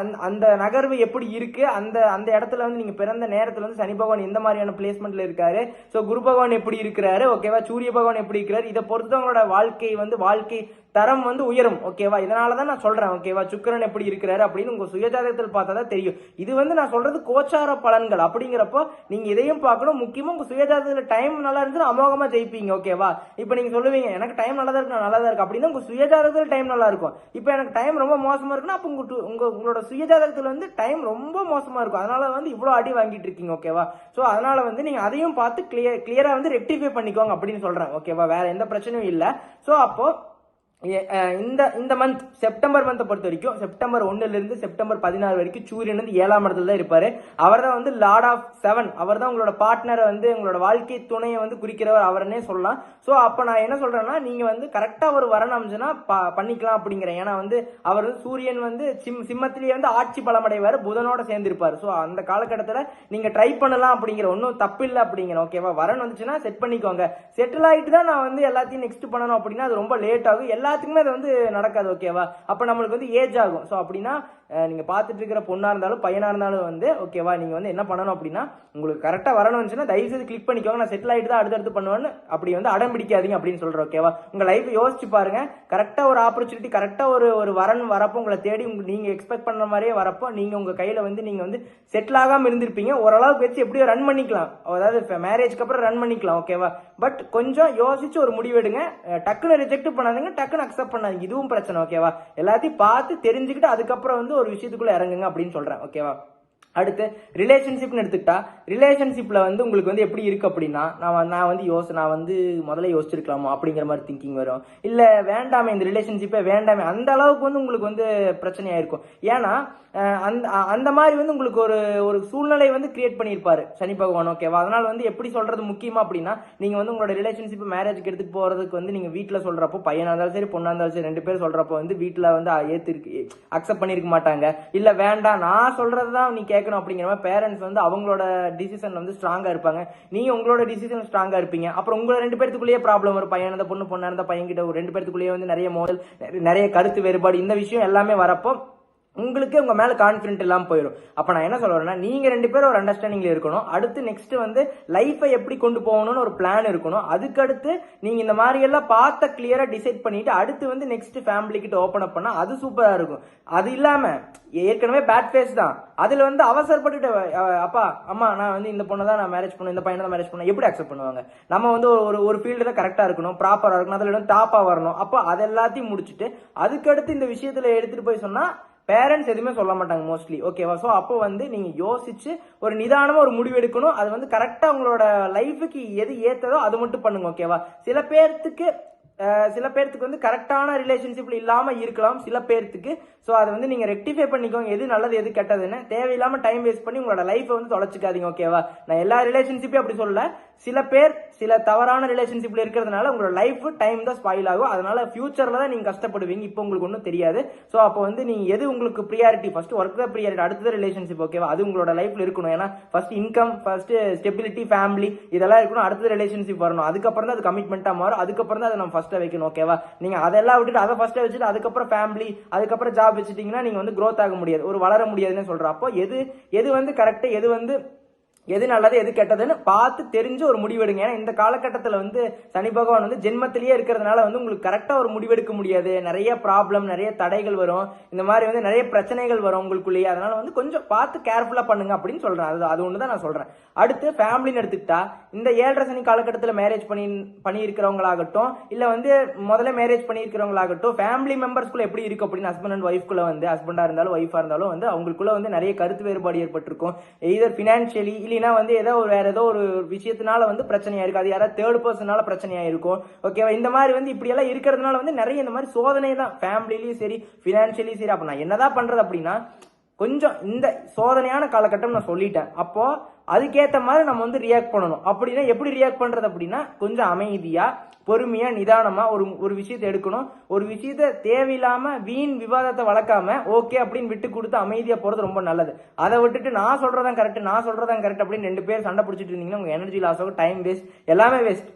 அந்த நகர்வு எப்படி இருக்கு, அந்த அந்த இடத்துல வந்து நீங்க பிறந்த நேரத்துல வந்து சனி பகவான் எந்த மாதிரியான பிளேஸ்மெண்ட்ல இருக்காரு, சோ குரு பகவான் எப்படி இருக்கிறாரு, ஓகேவா, சூரிய பகவான் எப்படி இருக்கிறாரு, இதை பொறுத்து உங்களோட வாழ்க்கை தரம் வந்து உயரும். ஓகேவா? இதனாலதான் நான் சொல்றேன். ஓகேவா? சுக்கிரன் எப்படி இருக்கிறாரு அப்படின்னு உங்க சுயஜாதகத்தில் பார்த்தாதான் தெரியும். இது வந்து நான் சொல்றது கோச்சார பலன்கள். அப்படிங்கிறப்போ நீங்க இதையும் பார்க்கணும். முக்கியமா உங்க சுயஜாதகத்துல டைம் நல்லா இருந்துச்சுன்னா அமோகமா ஜெயிப்பீங்க. ஓகேவா? இப்ப நீங்க சொல்லுவீங்க எனக்கு டைம் நல்லா இருக்கு, நல்லா இருக்கு அப்படின்னா உங்க சுயஜாதகத்துல டைம் நல்லா இருக்கும். இப்ப எனக்கு டைம் ரொம்ப மோசமா இருக்குன்னா அப்ப உங்களோட சுயஜாதகத்துல வந்து டைம் ரொம்ப மோசமா இருக்கும். அதனால வந்து இவ்வளவு அடி வாங்கிட்டு இருக்கீங்க. ஓகேவா? சோ அதனால வந்து நீங்க அதையும் பார்த்து கிளியரா வந்து ரெக்டிஃபை பண்ணிக்கோங்க அப்படின்னு சொல்றேன். ஓகேவா? வேற எந்த பிரச்சனையும் இல்ல. சோ அப்போ இந்த இந்த மந்த் செப்டம்பர் மந்த்தை பொறுத்த வரைக்கும் செப்டம்பர் 1ல இருந்து செப்டம்பர் 16 வரைக்கும் சூரியன் வந்து 7ஆம் இடத்துல தான் இருப்பாரு. அவர் தான் வந்து லார்ட் ஆஃப் 7. அவர் தான் உங்களோட பார்ட்னரை வந்து உங்களோட வாழ்க்கை துணையை வந்து குறிக்கிறவர் அவரனே சொல்லலாம். ஸோ அப்போ நான் என்ன சொல்றேன்னா நீங்க வந்து கரெக்டா ஒரு வரன் அமைஞ்சுன்னா பண்ணிக்கலாம் அப்படிங்கிறேன். ஏன்னா வந்து அவர் வந்து சூரியன் வந்து சிம்மத்திலேயே வந்து ஆட்சி பலமடைவார், புதனோட சேர்ந்து இருப்பார். ஸோ அந்த காலகட்டத்தில் நீங்க ட்ரை பண்ணலாம் அப்படிங்கிற ஒன்றும் தப்பு இல்லை அப்படிங்கிற. ஓகேவா, வரன் வந்துச்சுன்னா செட் பண்ணிக்கோங்க. செட்டில் ஆகிட்டு தான் நான் வந்து எல்லாத்தையும் நெக்ஸ்ட் பண்ணணும் அப்படின்னா அது ரொம்ப லேட் ஆகும். எல்லாத்துக்குமே அது வந்து நடக்காது. ஓகேவா, அப்ப நம்மளுக்கு வந்து ஏஜ் ஆகும். ஸோ அப்படின்னா நீங்க பார்த்துட்டு இருக்கிற பொண்ணா இருந்தாலும் பையனா இருந்தாலும் வந்து ஓகேவா, நீங்க வந்து என்ன பண்ணணும் அப்படின்னா உங்களுக்கு கரெக்டா வரணும் வந்துச்சுன்னா தயவு செய்து கிளிக் பண்ணிக்கோங்க. நான் செட்டில் ஆகிட்டு தான் அடுத்தடுத்து பண்ணுவேன்னு அப்படி வந்து அடம் பிடிக்காதீங்க அப்படின்னு சொல்றேன். ஓகேவா, உங்க லைஃப் யோசிச்சு பாருங்க. கரெக்டா ஒரு ஆப்பர்ச்சுனிட்டி, கரெக்டா ஒரு வரன் வரப்போ உங்களை தேடி நீங்க எக்ஸ்பெக்ட் பண்ண மாதிரியே வரப்போ நீங்க உங்க கையில வந்து நீங்க வந்து செட்டில் ஆகாம இருந்திருப்பீங்க. ஓரளவுக்கு வச்சு எப்படியோ ரன் பண்ணிக்கலாம், அதாவது மேரேஜ்க்கு அப்புறம் ரன் பண்ணிக்கலாம். ஓகேவா, பட் கொஞ்சம் யோசிச்சு ஒரு முடிவு எடுங்க. டக்குன்னு ரிஜெக்ட் பண்ணாதீங்க, டக்குன்னு அக்செப்ட் பண்ணாதீங்க. இதுவும் பிரச்சனை. ஓகேவா, எல்லாத்தையும் பார்த்து தெரிஞ்சுக்கிட்டு அதுக்கப்புறம் வந்து ஒரு விஷயத்துக்குள்ள இறங்குங்க அப்படின்னு சொல்றேன். ஓகேவா, அடுத்து ரிலேஷன்ஷிப்னு எடுத்துக்கிட்டா ரிலேஷன்ஷிப்ல வந்து உங்களுக்கு வந்து எப்படி இருக்கு அப்படின்னா நான் வந்து முதல்ல யோசிச்சிருக்கலாமா அப்படிங்கிற மாதிரி திங்கிங் வரும். இல்ல வேண்டாமே இந்த ரிலேஷன்ஷிப்பே வேண்டாமே, அந்த அளவுக்கு வந்து உங்களுக்கு வந்து பிரச்சனையா இருக்கும். ஏன்னா அந்த மாதிரி வந்து உங்களுக்கு ஒரு சூழ்நிலை வந்து கிரியேட் பண்ணியிருப்பாரு சனி பகவான். ஓகேவா, அதனால வந்து எப்படி சொல்றது முக்கியமா அப்படின்னா நீங்க வந்து உங்களோட ரிலேஷன்ஷிப் மேரேஜ்க்கு எடுத்துட்டு போறதுக்கு வந்து நீங்க வீட்டுல சொல்றப்போ, பையனா இருந்தாலும் சரி பொண்ணா இருந்தாலும் சரி, 2 பேர் சொல்றப்போ வந்து வீட்டுல வந்து அக்செப்ட் பண்ணிருக்க மாட்டாங்க. இல்ல வேண்டாம் நான் சொல்றதுதான் நீ கேட்கணும் அப்படிங்கிற மாதிரி பேரண்ட்ஸ் வந்து அவங்களோட டிசிஷன் வந்து ஸ்ட்ராங்கா இருப்பாங்க, நீங்க உங்களோட டிசிஷன் ஸ்ட்ராங்கா இருப்பீங்க. அப்புறம் உங்களோட 2 பேருக்குள்ளேயே ப்ராப்ளம் வரும். பையன் இருந்த பொண்ணு, பொண்ணா இருந்த பையன் கிட்ட 2 பேருக்குள்ளேயே வந்து நிறைய மோதல், நிறைய கருத்து வேறுபாடு, இந்த விஷயம் எல்லாமே வரப்போ உங்களுக்கு உங்க மேல கான்பிடன்ட் இல்லாம போயிடும். அப்ப நான் என்ன சொல்றேன்னா நீங்க 2 பேரும் ஒரு அண்டர்ஸ்டாண்டிங்ல இருக்கணும். அடுத்து நெக்ஸ்ட் வந்து லைஃபை எப்படி கொண்டு போகணும்னு ஒரு பிளான் இருக்கணும். அதுக்கு அடுத்து நீங்க இந்த மாதிரி எல்லாம் பார்த்த கிளியரா டிசைட் பண்ணிட்டு அடுத்து வந்து நெக்ஸ்ட் ஃபேமிலி கிட்ட ஓபன் அப் பண்ணா அது சூப்பரா இருக்கும். அது இல்லாம ஏற்கனவே பேட் ஃபேஸ் தான், அதுல வந்து அவசரப்பட்டுட்டு அப்பா அம்மா நான் வந்து இந்த பொண்ணை தான் நான் மேரேஜ் பண்ணுவேன், இந்த பையனை தான் மேரேஜ் பண்ண எப்படி அக்செப்ட் பண்ணுவாங்க? நம்ம வந்து ஒரு ஃபீல்டு தான் கரெக்டா இருக்கணும், ப்ராப்பரா இருக்கணும், அதுல டாப்பா வரணும். அப்போ அது எல்லாத்தையும் முடிச்சுட்டு அதுக்கடுத்து இந்த விஷயத்துல எடுத்துட்டு போய் சொன்னா பேரண்ட்ஸ் எதுவுமே சொல்ல மாட்டாங்க மோஸ்ட்லி. ஓகேவா, ஸோ அப்போ வந்து நீங்க யோசிச்சு ஒரு நிதானமா ஒரு முடிவு எடுக்கணும். அது வந்து கரெக்டா உங்களோட லைஃபுக்கு எது ஏத்ததோ அது மட்டும் பண்ணுங்க. ஓகேவா, சில பேர்த்துக்கு வந்து கரெக்டான ரிலேஷன்ஷிப்ல இல்லாம இருக்கலாம் சில பேர்த்துக்கு. ஸோ அதை வந்து நீங்க ரெக்டிஃபை பண்ணிக்கோங்க, எது நல்லது எது கெட்டதுன்னு. தேவையில்லாம டைம் வேஸ்ட் பண்ணி உங்களோட லைஃபை வந்து தொலைச்சிக்காதீங்க. ஓகேவா, நான் எல்லா ரிலேஷன்ஷிப்பையும் அப்படி சொல்லல, சில பேர் சில தவறான ரிலேஷன்ஷிப்ல இருக்கிறதுனால உங்களோட லைஃப் டைம் தான் ஸ்பாயில் ஆகும். அதனால ஃபியூச்சர்ல தான் நீங்க கஷ்டப்படுவீங்க, இப்போ உங்களுக்கு ஒன்றும் தெரியாது. ஸோ அப்போ வந்து நீங்க எது உங்களுக்கு ப்ரியாரிட்டி, ஃபர்ஸ்ட் ஒர்க் தான் ப்ரியாரிட்டி, அடுத்தது ரிலேஷன்ஷிப். ஓகேவா, அது உங்களோட லைஃப்ல இருக்கணும். ஏன்னா first income, first stability, family இதெல்லாம் இருக்கணும். அடுத்தது ரிலேஷன்ஷிப் வரணும். அதுக்கப்புறம் தான் அது கமிட்மெண்டா மாறும். அதுக்கப்புறம் தான் அதை நம்ம ஃபர்ஸ்ட் வைக்கணும். ஓகேவா, நீங்க அதெல்லாம் விட்டுட்டு அதை ஃபர்ஸ்ட் வச்சுட்டு அதுக்கப்புறம் ஃபேமிலி அதுக்கப்புறம் ஜாப் வச்சுட்டீங்கன்னா நீங்க வந்து growth ஆக முடியாது, ஒரு வளர முடியாதுன்னு சொல்றோம். அப்போ எது வந்து கரெக்ட், எது நல்லது எது கெட்டதுன்னு பார்த்து தெரிஞ்சு ஒரு முடிவெடுங்க. ஏன்னா இந்த காலகட்டத்தில் வந்து சனி பகவான் வந்து ஜென்மத்திலேயே இருக்கிறதுனால வந்து உங்களுக்கு கரெக்டா ஒரு முடிவெடுக்க முடியாது. நிறைய ப்ராப்ளம், நிறைய தடைகள் வரும், இந்த மாதிரி வந்து நிறைய பிரச்சனைகள் வரும் உங்களுக்குள்ளேயே. அதனால வந்து கொஞ்சம் பார்த்து கேர்ஃபுல்லா பண்ணுங்க அப்படின்னு சொல்றேன். அது ஒண்ணுதான் நான் சொல்றேன். அடுத்து ஃபேமிலின்னு எடுத்துக்கிட்டா இந்த 7.5 சனி காலகட்டத்தில் மேரேஜ் பண்ணி இருக்கிறவங்களாகட்டும், இல்ல வந்து முதல்ல மேரேஜ் பண்ணி இருக்கிறவங்களாகட்டும், ஃபேமிலி மெம்பர்ஸ்குள்ள எப்படி இருக்கு அப்படின்னு ஹஸ்பண்ட் அண்ட் ஒய்ஃப்குள்ள வந்து ஹஸ்பண்டா இருந்தாலும் ஒய்ஃபா இருந்தாலும் வந்து அவங்களுக்குள்ள வந்து நிறைய கருத்து வேறுபாடு ஏற்பட்டிருக்கும். எய்தர் பினான்சியலி இல்லைன்னா வந்து வேற ஏதோ ஒரு விஷயத்தினால வந்து பிரச்சனையா இருக்கு, அது யாராவது தேர்ட் பர்சனால பிரச்சனையா இருக்கும். ஓகேவா, இந்த மாதிரி வந்து இப்படி எல்லாம் இருக்கிறதுனால வந்து நிறைய இந்த மாதிரி சோதனை தான் ஃபேமிலிலயும் சரி பினான்சியலியும் சரி. அப்ப நான் என்னதான் பண்றது அப்படின்னா கொஞ்சம் இந்த சோதனையான காலகட்டம் நான் சொல்லிட்டேன். அப்போ அதுக்கேற்ற மாதிரி நம்ம வந்து ரியாக்ட் பண்ணணும். அப்படின்னா எப்படி ரியாக்ட் பண்றது அப்படின்னா கொஞ்சம் அமைதியா பொறுமையா நிதானமா ஒரு விஷயத்தை எடுக்கணும். ஒரு விஷயத்த தேவையில்லாம வீண் விவாதத்தை வளர்க்காம ஓகே அப்படின்னு விட்டு கொடுத்து அமைதியா போறது ரொம்ப நல்லது. அதை விட்டுட்டு நான் சொல்றதான் கரெக்ட் அப்படின்னு 2 பேர் சண்டை பிடிச்சிட்டு இருந்தீங்கன்னா உங்க எனர்ஜி லாஸ் ஆகும், டைம் வேஸ்ட், எல்லாமே வேஸ்ட்.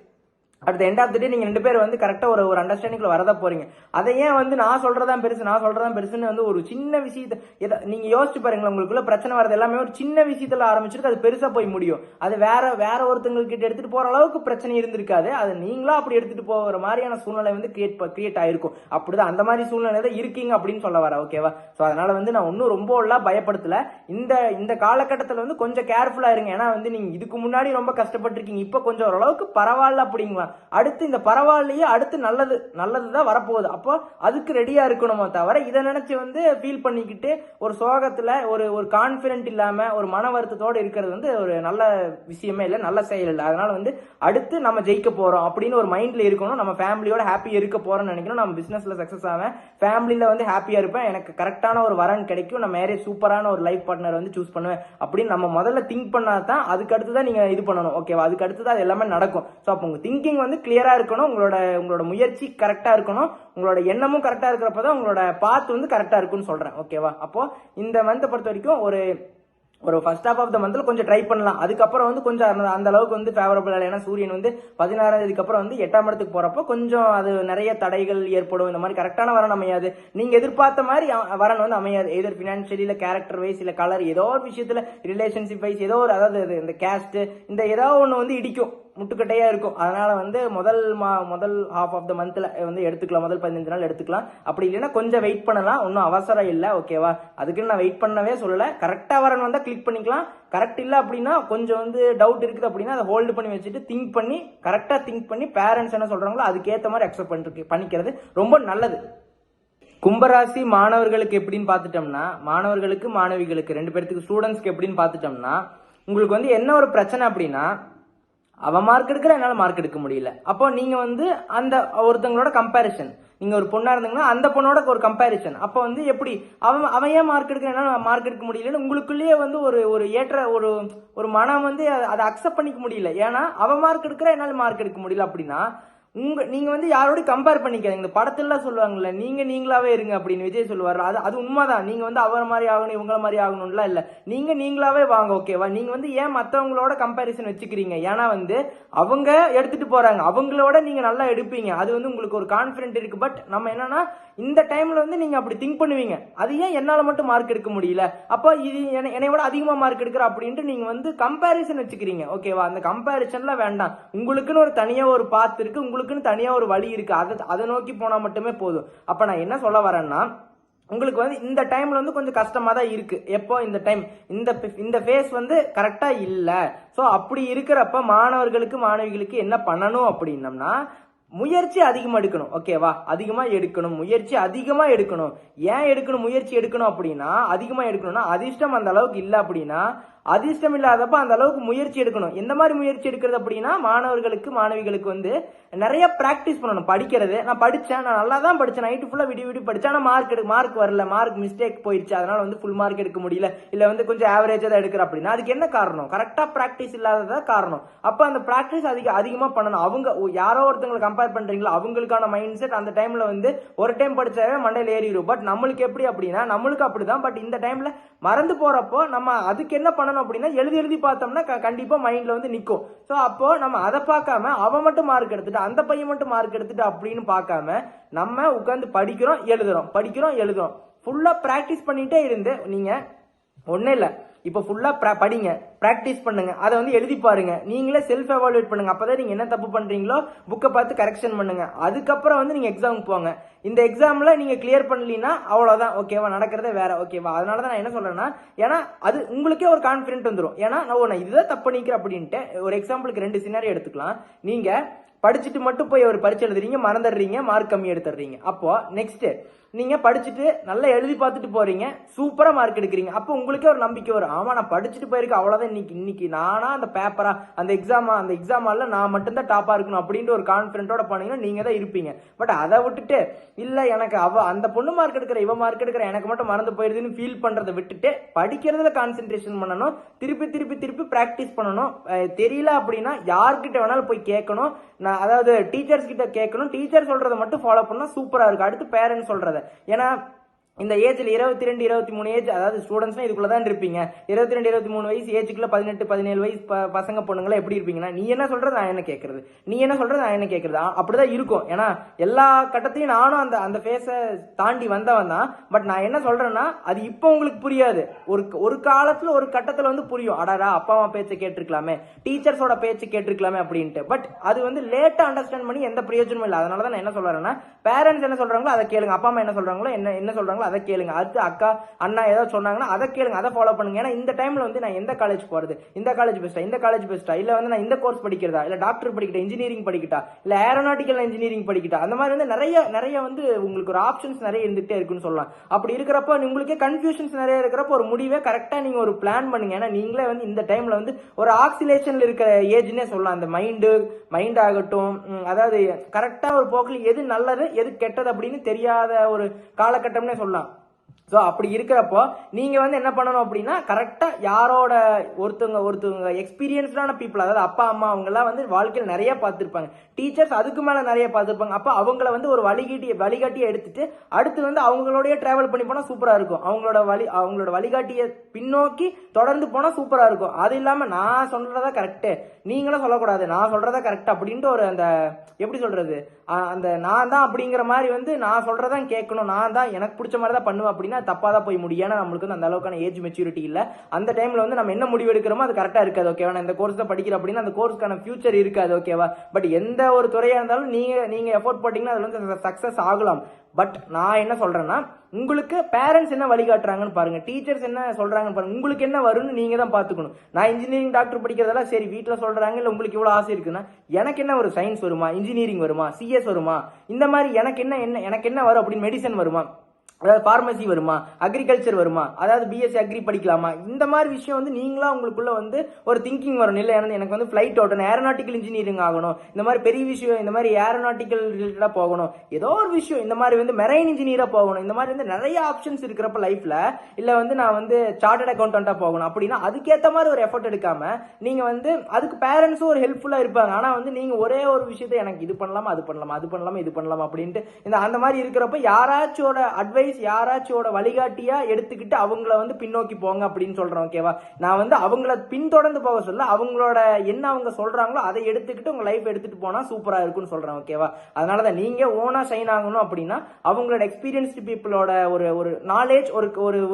அடுத்த எண்ட் ஆஃப் த டே நீங்க 2 பேர் வந்து கரெக்டா ஒரு அண்டர்ஸ்டாண்டிங்ல வரதா போறீங்க. அதை ஏன் வந்து நான் சொல்றதான் பெருசுன்னு வந்து ஒரு சின்ன விஷயத்த நீங்க யோசிச்சு பாருங்களேன். உங்களுக்குள்ள பிரச்சனை வரது எல்லாமே ஒரு சின்ன விஷயத்துல ஆரம்பிச்சிருக்கு, அது பெருசா போய் முடியும். அது வேற ஒருத்தவங்க கிட்ட எடுத்துட்டு போற அளவுக்கு பிரச்சனை இருந்திருக்காது, அது நீங்களா அப்படி எடுத்துட்டு போகிற மாதிரியான சூழ்நிலை வந்து கிரியேட் ஆயிருக்கும். அப்படிதான் அந்த மாதிரி சூழ்நிலை தான் இருக்கீங்க அப்படின்னு சொல்ல வர. ஓகேவா, சோ அதனால வந்து நான் ஒன்னும் ரொம்ப எல்லாம் பயப்படுத்தல. இந்த காலகட்டத்தில் வந்து கொஞ்சம் கேர்ஃபுல்லா இருங்க. ஏன்னா வந்து நீங்க இதுக்கு முன்னாடி ரொம்ப கஷ்டப்பட்டிருக்கீங்க, இப்ப கொஞ்சம் ஓரளவுக்கு பரவாயில்ல அப்படிங்களா. பண்ணிக்கலாம். அடுத்து இந்த பரவாயில்லையே, அடுத்து நல்லதுதான் வரப்போகுது. அப்போ அதுக்கு ரெடியா இருக்கணுமோ தவிர இதை நினைச்சு வந்து ஃபீல் பண்ணிக்கிட்டு ஒரு சோகத்துல ஒரு கான்பிடன்ட் இல்லாம ஒரு மன வருத்தத்தோட இருக்கிறது வந்து ஒரு நல்ல விஷயமே இல்லை, நல்ல செயல் இல்லை. அதனால வந்து அடுத்து நம்ம ஜெயிக்க போறோம் அப்படின்னு ஒரு மைண்ட்ல இருக்கணும். நம்ம ஃபேமிலியோட ஹாப்பியா இருக்க போறோம்னு நினைக்கணும். நம்ம பிசினஸ்ல சக்சஸ் ஆவேன், ஃபேமிலியில வந்து ஹாப்பியா இருப்பேன், எனக்கு கரெக்டான ஒரு வரன் கிடைக்கும், நான் மேரேஜ் சூப்பரான ஒரு லைஃப் பார்ட்னர் வந்து சூஸ் பண்ணுவேன் அப்படின்னு நம்ம முதல்ல திங்க் பண்ணாதான் அதுக்கு அடுத்துதான் நீங்க இது பண்ணணும். ஓகேவா? அதுக்கு அடுத்துதான் அது எல்லாமே நடக்கும். ஸோ அப்போ உங்க திங்கிங் வந்து கிளியரா இருக்கணும், உங்களோட முயற்சி கரெக்டா இருக்கணும், உங்களோட எண்ணமும் கரெக்டா இருக்கிறப்பதான் உங்களோட பாத் வந்து கரெக்டா இருக்கும்னு சொல்றேன். ஓகேவா? அப்போ இந்த மந்த் பொறுத்த வரைக்கும் ஒரு ஃபர்ஸ்ட் ஹாஃப் ஆஃப் த மந்த்ல கொஞ்சம் ட்ரை பண்ணலாம். அதுக்கப்புறம் வந்து கொஞ்சம் அந்த அளவுக்கு வந்து ஃபேவரபிள் இல்லை. ஏன்னா சூரியன் வந்து 16ஆம் தேதிக்கு அப்புறம் வந்து 8ஆம் இடத்துக்கு போறப்போ கொஞ்சம் அது நிறைய தடைகள் ஏற்படும். இந்த மாதிரி கரெக்டான வரன் அமையாது, நீங்க எதிர்பார்த்த மாதிரி வரன் வந்து அமையாது. எதர் பினான்சியலி இல்ல கேரக்டர் வைஸ் இல்ல கலர் ஏதோ ஒரு விஷயத்துல ரிலேஷன்ஷிப் வைஸ் ஏதோ ஒரு, அதாவது இந்த கேஸ்ட் இந்த ஏதோ ஒண்ணு வந்து இடிக்கும், முட்டுக்கட்டையா இருக்கும். அதனால வந்து முதல் ஹாஃப் ஆஃப் த மந்த்ல வந்து எடுத்துக்கலாம், முதல் 15 நாள் எடுத்துக்கலாம். அப்படி இல்லைன்னா கொஞ்சம் வெயிட் பண்ணலாம், ஒன்றும் அவசரம் இல்லை. ஓகேவா? அதுக்குன்னு நான் வெயிட் பண்ணவே சொல்லல. கரெக்டா வரன் வந்தா கிளிக் பண்ணிக்கலாம். கரெக்ட் இல்லை அப்படின்னா கொஞ்சம் வந்து டவுட் இருக்குது அப்படின்னா அதை ஹோல்டு பண்ணி வச்சுட்டு கரெக்டா திங்க் பண்ணி பேரண்ட்ஸ் என்ன சொல்றாங்களோ அதுக்கேற்ற மாதிரி அக்செப்ட் பண்ணிக்கிறது ரொம்ப நல்லது. கும்பராசி மாணவர்களுக்கு எப்படின்னு பார்த்துட்டோம்னா, மாணவர்களுக்கு மாணவிகளுக்கு 2 பேருக்கு ஸ்டூடெண்ட்ஸ்க்கு எப்படின்னு பார்த்துட்டோம்னா, உங்களுக்கு வந்து என்ன ஒரு பிரச்சனை அப்படின்னா, அவன் மார்க் எடுக்கிற என்னால மார்க் எடுக்க முடியல. அப்போ நீங்க வந்து அந்த ஒருத்தங்களோட கம்பேரிசன், நீங்க ஒரு பொண்ணா இருந்தீங்கன்னா அந்த பொண்ணோட ஒரு கம்பேரிசன். அப்ப வந்து எப்படி அவன் ஏன் மார்க் எடுக்கிற என்னால மார்க் எடுக்க முடியலன்னு உங்களுக்குள்ளேயே வந்து ஒரு ஏற்ற ஒரு மனம் வந்து அதை அக்செப்ட் பண்ணிக்க முடியல. ஏன்னா அவன் மார்க் எடுக்கிற என்னால மார்க் எடுக்க முடியல அப்படின்னா நீங்க வந்து யாரோட கம்பேர் பண்ணிக்காதீங்க. இந்த படத்துல சொல்லுவாங்கல்ல, நீங்களாவே இருங்க அப்படின்னு விஜய் சொல்லுவாரு. அது உண்மைதான். நீங்க வந்து அவரை மாதிரி ஆகணும் இவங்கள மாதிரி ஆகணும்லாம் இல்ல, நீங்களாவே வாங்க. ஓகேவா? நீங்க வந்து ஏன் மத்தவங்களோட கம்பேரிசன் வச்சுக்கிறீங்க? ஏன்னா வந்து அவங்க எடுத்துட்டு போறாங்க, அவங்களோட நீங்க நல்லா எடுப்பீங்க, அது வந்து உங்களுக்கு ஒரு கான்பிடன்ட் இருக்கு. பட் நம்ம என்னன்னா இந்த டைம்ல வந்து நீங்க அப்படி திங்க் பண்ணுவீங்க, அது ஏன் என்னால மட்டும் மார்க் எடுக்க முடியல, அப்போ இது என்னை விட அதிகமா மார்க் எடுக்கிற அப்படின்ட்டு நீங்க வந்து கம்பேரிசன் வச்சுக்கிறீங்க. ஓகேவா? அந்த கம்பேரிசன்லாம் வேண்டாம். உங்களுக்குன்னு ஒரு தனியா ஒரு பாத்து இருக்கு, உங்களுக்குன்னு தனியா ஒரு வழி இருக்கு, அதை நோக்கி போனா மட்டுமே போதும். அப்ப நான் என்ன சொல்ல வரேன்னா, உங்களுக்கு வந்து இந்த டைம்ல வந்து கொஞ்சம் கஷ்டமா தான் இருக்கு. எப்போ இந்த டைம் இந்த ஃபேஸ் வந்து கரெக்டா இல்ல. சோ அப்படி இருக்கிறப்ப மாணவர்களுக்கு மாணவிகளுக்கு என்ன பண்ணணும் அப்படின்னம்னா, முயற்சி அதிகமா எடுக்கணும். ஓகேவா? அதிகமா எடுக்கணும், முயற்சி அதிகமா எடுக்கணும். ஏன் எடுக்கணும் முயற்சி எடுக்கணும் அப்படின்னா, அதிகமா எடுக்கணும்னா அதிர்ஷ்டம் அந்த அளவுக்கு இல்ல அப்படின்னா, அதிர்ஷ்டம் இல்லாதப்ப அந்த அளவுக்கு முயற்சி எடுக்கணும். எந்த மாதிரி முயற்சி எடுக்கிறது அப்படின்னா, மாணவர்களுக்கு மாணவிகளுக்கு வந்து நிறைய பிராக்டிஸ் பண்ணணும். படிக்கிறது, நான் நல்லா தான் படிச்சேன், நைட்டு ஃபுல்லா விடி படிச்சேன், ஆனா மார்க் வரல, மார்க் மிஸ்டேக் போயிடுச்சு, அதனால வந்து ஃபுல் மார்க் எடுக்க முடியல, இல்ல வந்து கொஞ்சம் ஆவரேஜா தான் எடுக்கிற அப்படின்னா அதுக்கு என்ன காரணம்? கரெக்டா பிராக்டிஸ் இல்லாததான் காரணம். அப்ப அந்த பிராக்டிஸ் அதிகமா பண்ணணும். அவங்க யாரோ ஒருத்தங்களை கம்பேர் பண்றீங்களா, அவங்களுக்கான மைண்ட் செட் அந்த டைம்ல வந்து ஒரு டைம் படிச்சாவே மண்டையில ஏறிடும். பட் நம்மளுக்கு எப்படி அப்படின்னா, நம்மளுக்கு அப்படிதான். பட் இந்த டைம்ல மறந்து போறப்போ நம்ம அதுக்கு என்ன பண்ணணும் அப்படின்னா, எழுதி பார்த்தோம்னா கண்டிப்பா மைண்ட்ல வந்து நிக்கும். சோ அப்போ நம்ம அதை பார்க்காம அவன் மட்டும் மார்க் எடுத்துட்டு அந்த பையன் மட்டும் மார்க் எடுத்துட்டு அப்படின்னு பார்க்காம நம்ம உட்கார்ந்து படிக்கிறோம் எழுதுறோம் ஃபுல்லா பிராக்டிஸ் பண்ணிட்டே இருந்து, நீங்க ஒண்ணு இல்ல இப்ப ஃபுல்லா படிங்க, பிராக்டிஸ் பண்ணுங்க, அதை வந்து எழுதி பாருங்க, நீங்களே செல்ஃப் எவாலுவேட் பண்ணுங்க. அப்பதான் நீங்க என்ன தப்பு பண்றீங்களோ புக்கை பார்த்து கரெக்ஷன் பண்ணுங்க. அதுக்கப்புறம் வந்து நீங்க எக்ஸாமுக்கு போங்க. இந்த எக்ஸாம்ல நீங்க கிளியர் பண்ணலீங்கன்னா அவ்வளவுதான். ஓகேவா? நடக்கிறதே வேற. ஓகேவா? அதனாலதான் நான் என்ன சொல்றேன்னா, ஏன்னா அது உங்களுக்கே ஒரு கான்பிடன்ட் வந்துடும். ஏன்னா நான் இதுதான் தப்பு பண்ணிக்கிறேன் அப்படின்ட்டு. ஒரு எக்ஸாம்பிளுக்கு 2 சினாரியோ எடுத்துக்கலாம். நீங்க படிச்சுட்டு மட்டும் போய் ஒரு பரீட்சை எழுதுறீங்க, மறந்துடுறீங்க, மார்க் கம்மி எடுத்துறீங்க. அப்போ நெக்ஸ்ட் நீங்க படிச்சுட்டு நல்லா எழுதி பார்த்துட்டு போறீங்க, சூப்பரா மார்க் எடுக்கிறீங்க. அப்போ உங்களுக்கே ஒரு நம்பிக்கை வரும், ஆமா நான் படிச்சுட்டு போயிருக்கேன், அவ்வளவுதான், இன்னைக்கு நானா அந்த பேப்பரா அந்த எக்ஸாமால நான் மட்டும்தான் டாப்பா இருக்கணும் அப்படின்ற ஒரு கான்பிடன்டோட பண்ணீங்கன்னா நீங்க தான் இருப்பீங்க. பட் அதை விட்டுட்டு இல்ல எனக்கு அந்த பொண்ணு மார்க் எடுக்கிற இவ மார்க் எடுக்கிற எனக்கு மட்டும் மறந்து போயிருதுன்னு ஃபீல் பண்றதை விட்டுட்டு படிக்கிறதுல கான்சென்ட்ரேஷன் பண்ணணும். திருப்பி பிராக்டிஸ் பண்ணணும். தெரியல அப்படின்னா யார்கிட்ட வேணாலும் போய் கேட்கணும். அதாவது டீச்சர்ஸ் கிட்ட கேட்கணும். டீச்சர் சொல்றதை மட்டும் ஃபாலோ பண்ணா சூப்பரா இருக்கு. அடுத்து பேரண்ட்ஸ் சொல்றத, ஏன்னா இந்த ஏஜ்ல 22 23 ஏஜ், அதாவது ஸ்டூடெண்ட்ஸ்னா இதுக்குள்ளதான் இருப்பீங்க. 22 23 வயசு ஏஜுக்குள்ள 18 17 வயசு பசங்க பொண்ணுங்களா எப்படி இருப்பீங்கன்னா, நீ என்ன சொல்றது நான் என்ன கேட்கறது, அப்படிதான் இருக்கும். ஏன்னா எல்லா கட்டத்தையும் நானும் அந்த ஃபேஸ தாண்டி வந்தவன் தான். பட் நான் என்ன சொல்றேன்னா, அது இப்போ உங்களுக்கு புரியாது, ஒரு காலத்துல ஒரு கட்டத்துல வந்து புரியும். அடாடா அப்பா அம்மா பேச்சை கேட்டிருக்கலாமே, டீச்சர்ஸோட பேச்சு கேட்டிருக்கலாமே அப்படின்ட்டு. பட் அது வந்து லேட்டா அண்டர்ஸ்டாண்ட் பண்ணி எந்த பிரயோஜனமும் இல்லை. அதனாலதான் நான் என்ன சொல்றேன்னா, பேரண்ட்ஸ் என்ன சொல்றாங்களோ அதை கேளுங்க, அப்பா அம்மா என்ன சொல்றாங்களோ என்ன சொல்றாங்களோ அதை கேளுங்க. அடுத்து அக்கா அண்ணா ஏதாவது சொன்னாங்கன்னா அதை கேளுங்க, அதை ஃபாலோ பண்ணுங்க. ஏன்னா இந்த டைம்ல வந்து நான் எந்த காலேஜ் போறது, இந்த காலேஜ் பெஸ்டா, இந்த காலேஜ் பெஸ்டா, இல்ல வந்து நான் இந்த கோர்ஸ் படிக்கிறதா, இல்ல டாக்டர் படிக்கிட்டா, இன்ஜினியரிங் படிக்கிட்டா, இல்ல ஏரோநாட்டிக்கல் இன்ஜினியரிங் படிக்கிட்டா, அந்த மாதிரி வந்து நிறைய நிறைய வந்து உங்களுக்கு ஒரு ஆப்ஷன்ஸ் நிறைய இருந்துகிட்டே இருக்குன்னு சொல்லலாம். அப்படி இருக்கிறப்ப உங்களுக்கே கன்ஃபியூஷன்ஸ் நிறைய இருக்கிறப்ப ஒரு முடிவே கரெக்டா நீங்க ஒரு பிளான் பண்ணுங்க. ஏன்னா நீங்களே வந்து இந்த டைம்ல வந்து ஒரு ஆக்சிலேஷன்ல இருக்கிற ஏஜ்னே சொல்லலாம். அந்த மைண்ட் ஆகட்டும், அதாவது கரெக்டா ஒரு போக்கில் எது நல்லது எது கெட்டது அப்படின்னு தெரியாத ஒரு காலகட்டம்னே சொல்லலாம். ஸோ அப்படி இருக்கிறப்போ நீங்க வந்து என்ன பண்ணணும் அப்படின்னா கரெக்டா யாரோட ஒருத்தவங்க எக்ஸ்பீரியன்ஸ்டான பீப்புள், அதாவது அப்பா அம்மா அவங்க எல்லாம் வந்து வாழ்க்கையில் நிறைய பார்த்துருப்பாங்க, டீச்சர்ஸ் அதுக்கு மேல நிறைய பார்த்துருப்பாங்க. அப்ப அவங்கள வந்து ஒரு வழிகாட்டியை எடுத்துட்டு அடுத்து வந்து அவங்களோடய டிராவல் பண்ணி போனா சூப்பரா இருக்கும். அவங்களோட வழிகாட்டியை பின்னோக்கி தொடர்ந்து போனா சூப்பரா இருக்கும். அது இல்லாம நான் சொல்றதா கரெக்ட், நீங்களும் சொல்லக்கூடாது நான் சொல்றதா கரெக்ட் அப்படின்ட்டு ஒரு அந்த எப்படி சொல்றது, அந்த நான் தான் அப்படிங்கிற மாதிரி வந்து நான் சொல்றதான் கேட்கணும், நான் தான் எனக்கு பிடிச்ச மாதிரி தான் பண்ணுவேன் அப்படின்னா தப்பா தான் போய் முடியும். ஏன்னா நம்மளுக்கு வந்து அந்த அளவுக்கான ஏஜ் மெச்சூரிட்டி இல்ல. அந்த டைம்ல வந்து நம்ம என்ன முடிவு எடுக்கிறோமோ அது கரெக்டா இருக்காது. ஓகேவா, நான் இந்த கோர்ஸ் தான் படிக்கிறேன் அப்படின்னா அந்த கோர்ஸ்க்கான ஃபியூச்சர் இருக்காது. ஓகேவா, பட் எந்த ஒரு துறையா இருந்தாலும் நீங்க எஃபோர்ட் போட்டீங்கன்னா அதுல வந்து சக்சஸ் ஆகலாம். பட் நான் என்ன சொல்றேன்னா உங்களுக்கு பேரண்ட்ஸ் என்ன வழிகாட்டுறாங்கன்னு பாருங்க, டீச்சர்ஸ் என்ன சொல்றாங்கன்னு பாருங்க, உங்களுக்கு என்ன வரும்னு நீங்க தான் பாத்துக்கணும். நான் இன்ஜினியரிங் டாக்டர் படிக்கிறதெல்லாம் சரி வீட்டுல சொல்றாங்க, இல்ல உங்களுக்கு இவ்வளவு ஆசை இருக்குன்னா எனக்கு என்ன ஒரு சயின்ஸ் வருமா, இன்ஜினியரிங் வருமா, சிஎஸ் வருமா, இந்த மாதிரி எனக்கு என்ன வரும் அப்படின்னு மெடிசன் வருமா, அதாவது பார்மசி வருமா, அக்ரிகல்ச்சர் வருமா, அதாவது பிஎஸ்சி அக்ரி படிக்கலாமா, இந்த மாதிரி விஷயம் வந்து நீங்களா உங்களுக்குள்ள வந்து ஒரு திங்கிங் வரும். இல்லை எனக்கு வந்து ஃபிளைட் ஓட்டணும், ஏரோநாட்டிக்கல் இன்ஜினியரிங் ஆகணும், இந்த மாதிரி பெரிய விஷயம், இந்த மாதிரி ஏரோநாட்டிக்கல் ரிலேட்டடா போகணும், ஏதோ ஒரு விஷயம் இந்த மாதிரி வந்து மெரைன் இன்ஜினியரா போகணும், இந்த மாதிரி வந்து நிறைய ஆப்ஷன்ஸ் இருக்கிறப்ப லைஃப்ல, இல்ல வந்து நான் வந்து சார்ட்டர்ட் அக்கௌண்டன்டா போகணும் அப்படின்னா அதுக்கேற்ற மாதிரி ஒரு எஃபர்ட் எடுக்காம நீங்க வந்து அதுக்கு பேரண்ட்ஸும் ஒரு ஹெல்ப்ஃபுல்லா இருப்பாங்க. ஆனா வந்து நீங்க ஒரே ஒரு விஷயத்தை எனக்கு இது பண்ணலாமா அது பண்ணலாமா அது பண்ணலாமா இது பண்ணலாமா அப்படின்ட்டு அந்த மாதிரி இருக்கிறப்ப யாராச்சோட அட்வைஸ் யாராச்சோட வழிகாட்டியா எடுத்துக்கிட்டு அவங்கள வந்து பின்னோக்கி போங்க அப்படின்னு சொல்றேன். ஓகேவா, நான் வந்து அவங்கள பின்தொடர்ந்து போக சொல்ல, அவங்களோட என்ன அவங்க சொல்றாங்களோ அதை எடுத்துக்கிட்டு உங்க லைஃப் எடுத்துட்டு போனா சூப்பரா இருக்கும்னு சொல்றேன். ஓகேவா, அதனாலதான் நீங்க ஓனா ஷைன் ஆகணும் அப்படின்னா அவங்களோட எக்ஸ்பீரியன்ஸ்டு பீப்புளோட ஒரு நாலேஜ்